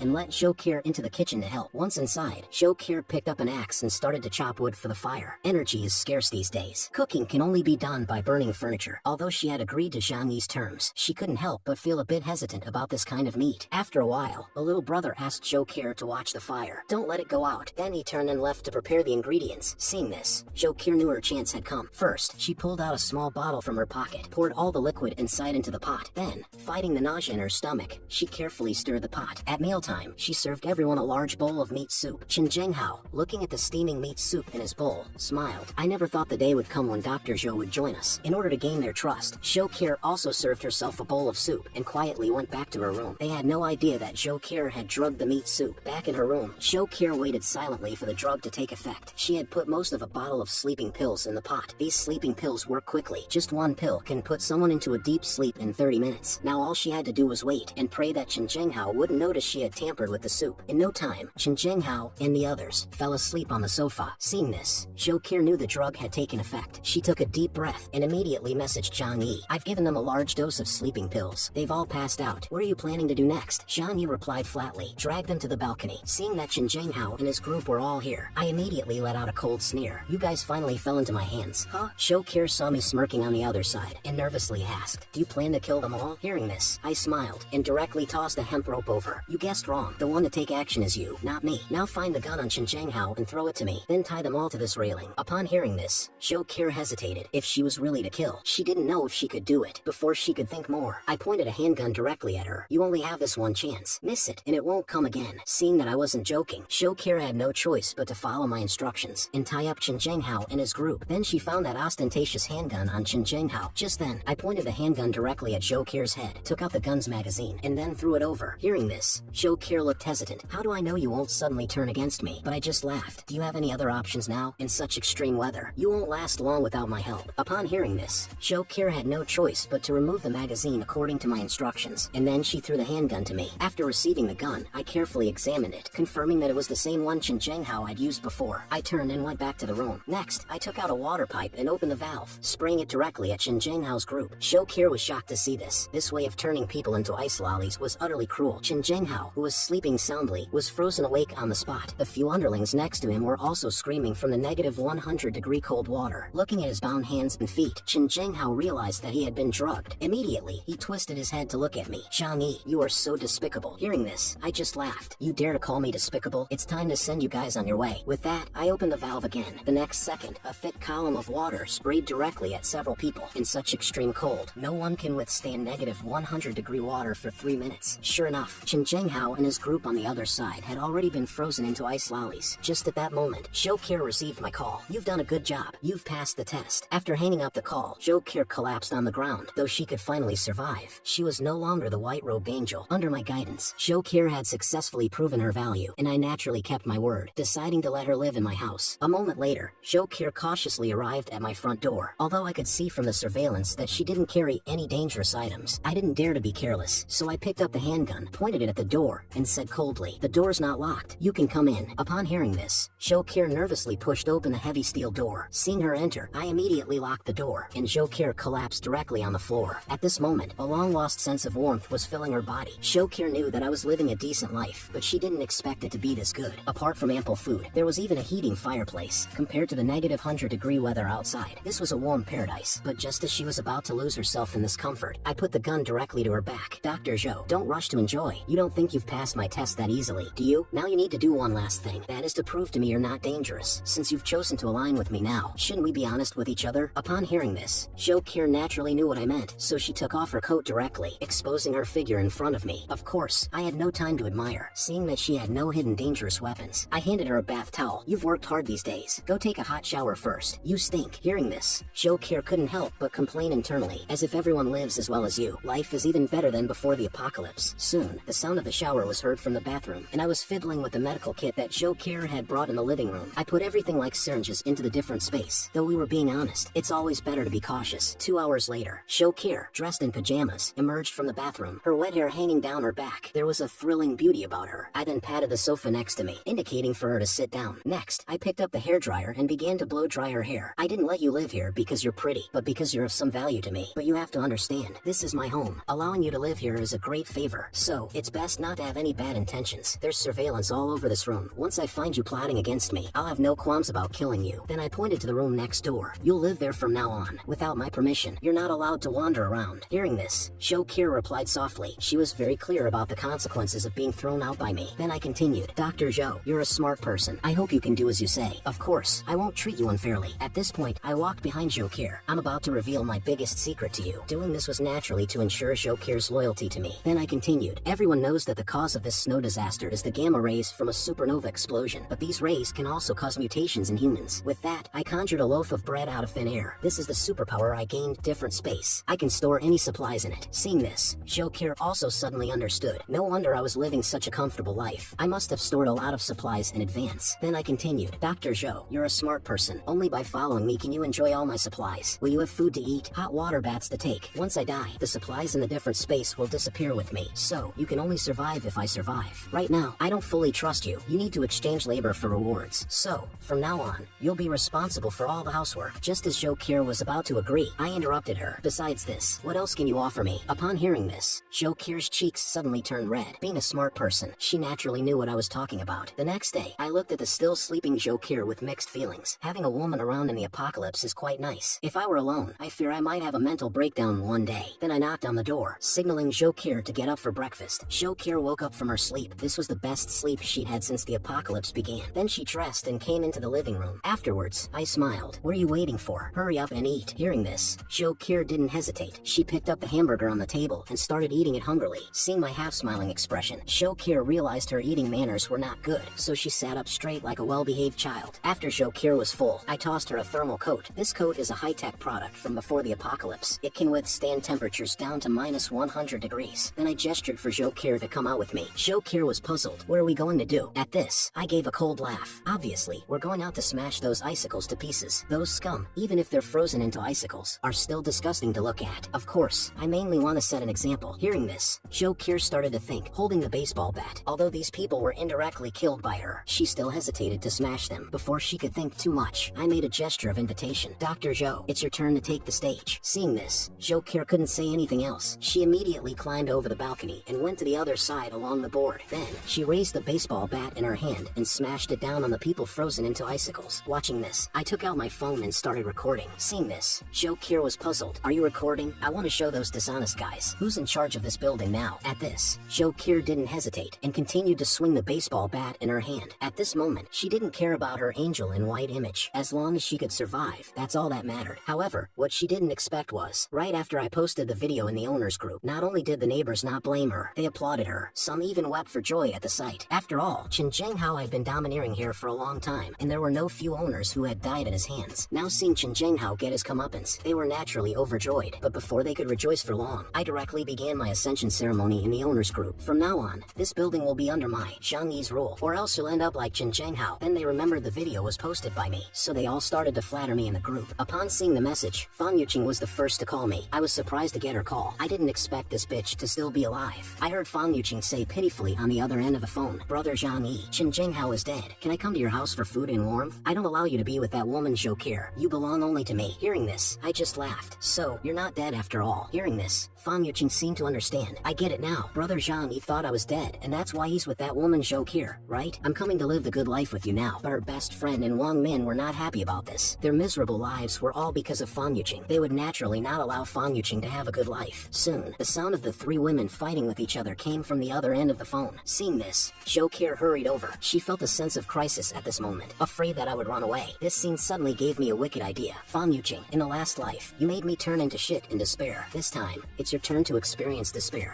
and let Zhou Qi into the kitchen to help. Once inside, Zhou Qi picked up an axe and started to chop wood for the fire. Energy is scarce these days. Cooking can only be done by burning furniture. Although she had agreed to Zhang Yi's terms, she couldn't help but feel a bit hesitant about this kind of meat. After a while, a little brother asked Zhou Qi to watch the fire. "Don't let it go out." Then he turned and left to prepare the ingredients. Seeing this, Zhou Qi knew her chance had come. First, she pulled out a small bottle from her pocket, poured all the liquid inside into the pot. Then, fighting the nausea in her stomach, she carefully stirred the pot. At mealtime, she served everyone a large bowl of meat soup. Chen Zhenghao, looking at the steaming meat soup in his bowl, smiled. "I never thought the day would come when Dr. Zhou would join us." In order to gain their trust, Zhou Qi also served herself a bowl of soup and quietly went back to her room. They had no idea that Zhou Qi had drugged the meat soup. Back in her room, Zhou Qi waited silently for the drug to take effect. She had put most of a bottle of sleeping pills in the pot. These sleeping pills work quickly. Just one pill can put someone into a deep sleep in 30 minutes. Now all she had to do was wait and pray that Chen Zhenghao wouldn't notice she had tampered with the soup. In no time, Chen Zhenghao and the others fell asleep on the sofa. Seeing this, Zhou Qi knew the drug had taken effect. She took a deep breath and immediately messaged Zhang Yi. "I've given them a large dose of sleeping pills. They've all passed out. What are you planning to do next?" Zhang Yi replied flatly, "Drag them to the balcony." Seeing that Chen Zhenghao and his group were all here, I immediately let out a cold sneer. "You guys finally fell into my hands, huh?" Zhou Qi saw me smirking on the other side and nervously asked, "Do you plan to kill them all?" Hearing this, I smiled and directly tossed a hemp rope over. "You guessed wrong. The one to take action is you, not me. Now find the gun on Chen Zhenghao and throw it to me. Then tie them all to this railing." Upon hearing this, Zhou Qi hesitated. If she was really to kill, she didn't know if she could do it. Before she could think more, I pointed a handgun directly at her. "You only have this one chance. Miss it, and it won't come again." Seeing that I wasn't joking, Zhou Qi had no choice but to follow my instructions and tie up Chen Zhenghao and his group. Then she found that ostentatious handgun on Chen Zhenghao. Just then, I pointed the handgun directly at Zhou Qi's head, took out the gun's magazine, and then threw it over. Hearing this, Zhou Qi looked hesitant. "How do I know you won't suddenly turn against me?" But I just laughed. "Do you have any other options now? In such extreme weather, you won't last long without my help." Upon hearing this, Zhou Qi had no choice but to remove the magazine according to my instructions, and then she threw the handgun to me. After receiving the gun, I carefully examined it, confirming that it was the same one Chen Zhenghao I'd used before. I turned and went back to the room. Next, I took out a water pipe and opened the valve, spraying it directly at Chen Zhenghao's group. Zhou Qi was shocked to see this. This way of turning people into ice lollies was utterly cruel. Chen Zhenghao, who was sleeping soundly, was frozen awake on the spot. The few underlings next to him were also screaming from the negative 100-degree cold water. Looking at his bound hands and feet, Chen Zhenghao realized that he had been drugged. Immediately, he twisted his head to look at me. "Zhang Yi, you are so despicable." Hearing this, I just laughed. "You dare to call me despicable? It's time to send you guys on your way." With that, I opened the valve again. The next second, a thick column of water sprayed directly at several people. In such extreme cold, no one can withstand negative 100-degree water for 3 minutes. Sure enough, Chen Zhenghao and his group on the other side had already been frozen into ice lollies. Just at that moment, Zhou Qi received my call. "You've done a good job. You've passed the test." After hanging up the call, Zhou Qi collapsed on the ground. Though she could finally survive, she was no longer the white-robed angel. Under my guidance, Zhou Qi had successfully proven her value, and I naturally kept my word, deciding to let her live in my house. A moment later, Zhou Qi cautiously arrived at my front door. Although I could see from the surveillance that she didn't carry any dangerous items, I didn't dare to be careless, so I picked up the handgun, pointed it at the door, and said coldly, "The door's not locked. You can come in." Upon hearing this, Zhou Qi nervously pushed open the heavy steel door. Seeing her enter, I immediately locked the door, and Zhou Qi collapsed directly on the floor. At this moment, a long-lost sense of warmth was filling her body. Zhou Qi knew that I was living a decent life, but she didn't expect it to be this good. Apart from ample food, there was even a heating fireplace. Compared to the negative 100-degree weather outside, this was a warm paradise. But just as she was about to lose herself in this comfort, I put the gun directly to her back. "Dr. Zhou, don't rush to enjoy. You don't think you've passed my test that easily, do you?" Now Now you need to do one last thing. That is to prove to me you're not dangerous. Since you've chosen to align with me now, shouldn't we be honest with each other? Upon hearing this, Zhang naturally knew what I meant, so she took off her coat directly, exposing her figure in front of me. Of course, I had no time to admire, seeing that she had no hidden dangerous weapons. I handed her a bath towel. You've worked hard these days. Go take a hot shower first. You stink. Hearing this, Zhang couldn't help but complain internally, as if everyone lives as well as you. Life is even better than before the apocalypse. Soon, the sound of the shower was heard from the bathroom, and I was fiddling with the medical kit that Zhang had brought in the living room. I put everything like syringes into the different space. Though we were being honest, it's always better to be cautious. 2 hours later, Zhang, dressed in pajamas, emerged from the bathroom, her wet hair hanging down her back. There was a thrilling beauty about her. I then patted the sofa next to me, indicating for her to sit down. Next, I picked up the hairdryer and began to blow dry her hair. I didn't let you live here because you're pretty, but because you're of some value to me. But you have to understand, this is my home. Allowing you to live here is a great favor, so it's best not to have any bad intentions. There's surveillance all over this room. Once I find you plotting against me, I'll have no qualms about killing you. Then I pointed to the room next door. You'll live there from now on. Without my permission, you're not allowed to wander around. Hearing this, Zhang replied softly. She was very clear about the consequences of being thrown out by me. Then I continued, Dr. Zhou, you're a smart person. I hope you can do as you say. Of course, I won't treat you unfairly. At this point, I walked behind Zhou. I'm about to reveal my biggest secret to you. Doing this was naturally to ensure Zhou's loyalty to me. Then I continued, everyone knows that the cause of this snow disaster is the gamma rays from a supernova explosion, but these rays can also cause mutations in humans. With that, I conjured a loaf of bread out of thin air. This is the superpower I gained, different space. I can store any supplies in it. Seeing this, Zhou also suddenly understood. No wonder I was living such a comfortable life. I must have stored a lot of supplies in advance. Then I continued, Dr. Zhou, you're a smart person. Only by following me can you enjoy all my supplies. Will you have food to eat, hot water baths to take? Once I die, the supplies in the different space will disappear with me. So, you can only survive if I survive. Right now, I don't fully trust you. You need to exchange labor for rewards. So, from now on, you'll be responsible for all the housework. Just as Zhou was about to agree, I interrupted her. Besides this, what else can you offer me? Upon hearing this, Zhou's cheeks suddenly turned red. Being a smart person, she naturally knew what I was talking about. The next day, I looked at the still sleeping Zhou with mixed feelings. Having a woman around in the apocalypse is quite nice. If I were alone, I fear I might have a mental breakdown one day. Then I knocked on the door, signaling Zhou to get up for breakfast. Zhou woke up from her sleep. This was the best sleep she'd had since the apocalypse began. Then she dressed and came into the living room. Afterwards, I smiled. What are you waiting for? Hurry up and eat. Hearing this, Zhou didn't hesitate. She picked up the hamburger on the table and started eating it hungrily. Seeing my half-smiling expression, Zhou realized her eating manners were not good, so she sat up straight like a well-behaved child. After Zhou was full, I tossed her a thermal coat. This coat is a high-tech product from before the apocalypse. It can withstand temperatures down to -100 degrees. Then I gestured for Zhou to come out with me. Zhou was puzzled. What are we going to do? At this, I gave a cold laugh. Obviously, we're going out to smash those icicles to pieces. Those scum, even if they're frozen into icicles, are still disgusting to look at. Of course, I mainly want to set an example. Hearing this, Zhou started to think, holding the baseball bat. Although these people were indirectly killed by her, she still hesitated to smash them. Before she could think too much, I made a gesture of invitation. Dr. Zhou, it's your turn to take the stage. Seeing this, Zhou couldn't say anything else. She immediately climbed over the balcony and went to the other side along the board. Then, she raised the baseball bat in her hand and smashed it down on the people frozen into icicles. Watching this, I took out my phone and started recording. Seeing this, Zhou was puzzled. Are you recording? I want to show those dishonest guys. Who's in charge of this building now? At this, Zhou didn't hesitate and continued to swing the baseball bat in her hand. At this moment, she didn't care about her angel in white image. As long as she could survive, that's all that mattered. However, what she didn't expect was, right after I posted the video in the owners group, not only did the neighbors not blame her, they applauded her. Some even wept for joy at the sight. After all, Zhang had been domineering here for a long time, and there were no few owners who had died at his hands. Now seeing Zhang get his comeuppance, they were naturally overjoyed. But before they could rejoice for long, I directly began my ascension ceremony in the owners group. From now on, this building will be under my Zhang Yi's rule, or else you'll end up like Zhang. Then they remembered the video was posted by me, so they all started to flatter me in the group. Upon seeing the message, Fan Yuqing was the first to call me. I was surprised to get her call. I didn't expect this bitch to still be alive. I heard Fan Yuqing say pitifully on the other end of the phone, Brother Zhang Yi, Zhang is dead. Can I come to your house for food and warmth? I don't allow you to be with that woman Zhou. You belong only to me. Hearing this, I just laughed. So, you're not dead after all. Hearing this, Fan Yuqing seemed to understand. I get it now. Brother Zhang Yi thought I was dead, and that's why he's with that woman Zhou, right? I'm coming to live the good life with you now. But her best friend and Wang Min were not happy about this. Their miserable lives were all because of Fan Yuqing. They would naturally not allow Fan Yuqing to have a good life. Soon, the sound of the three women fighting with each other came from the other end of the phone. Seeing this, Jokir hurried over. She felt a sense of crisis at this moment, afraid that I would run away. This scene suddenly gave me a wicked idea. Fan Yuqing, in the last life, you made me turn into shit in despair. This time, it's your turn to experience despair.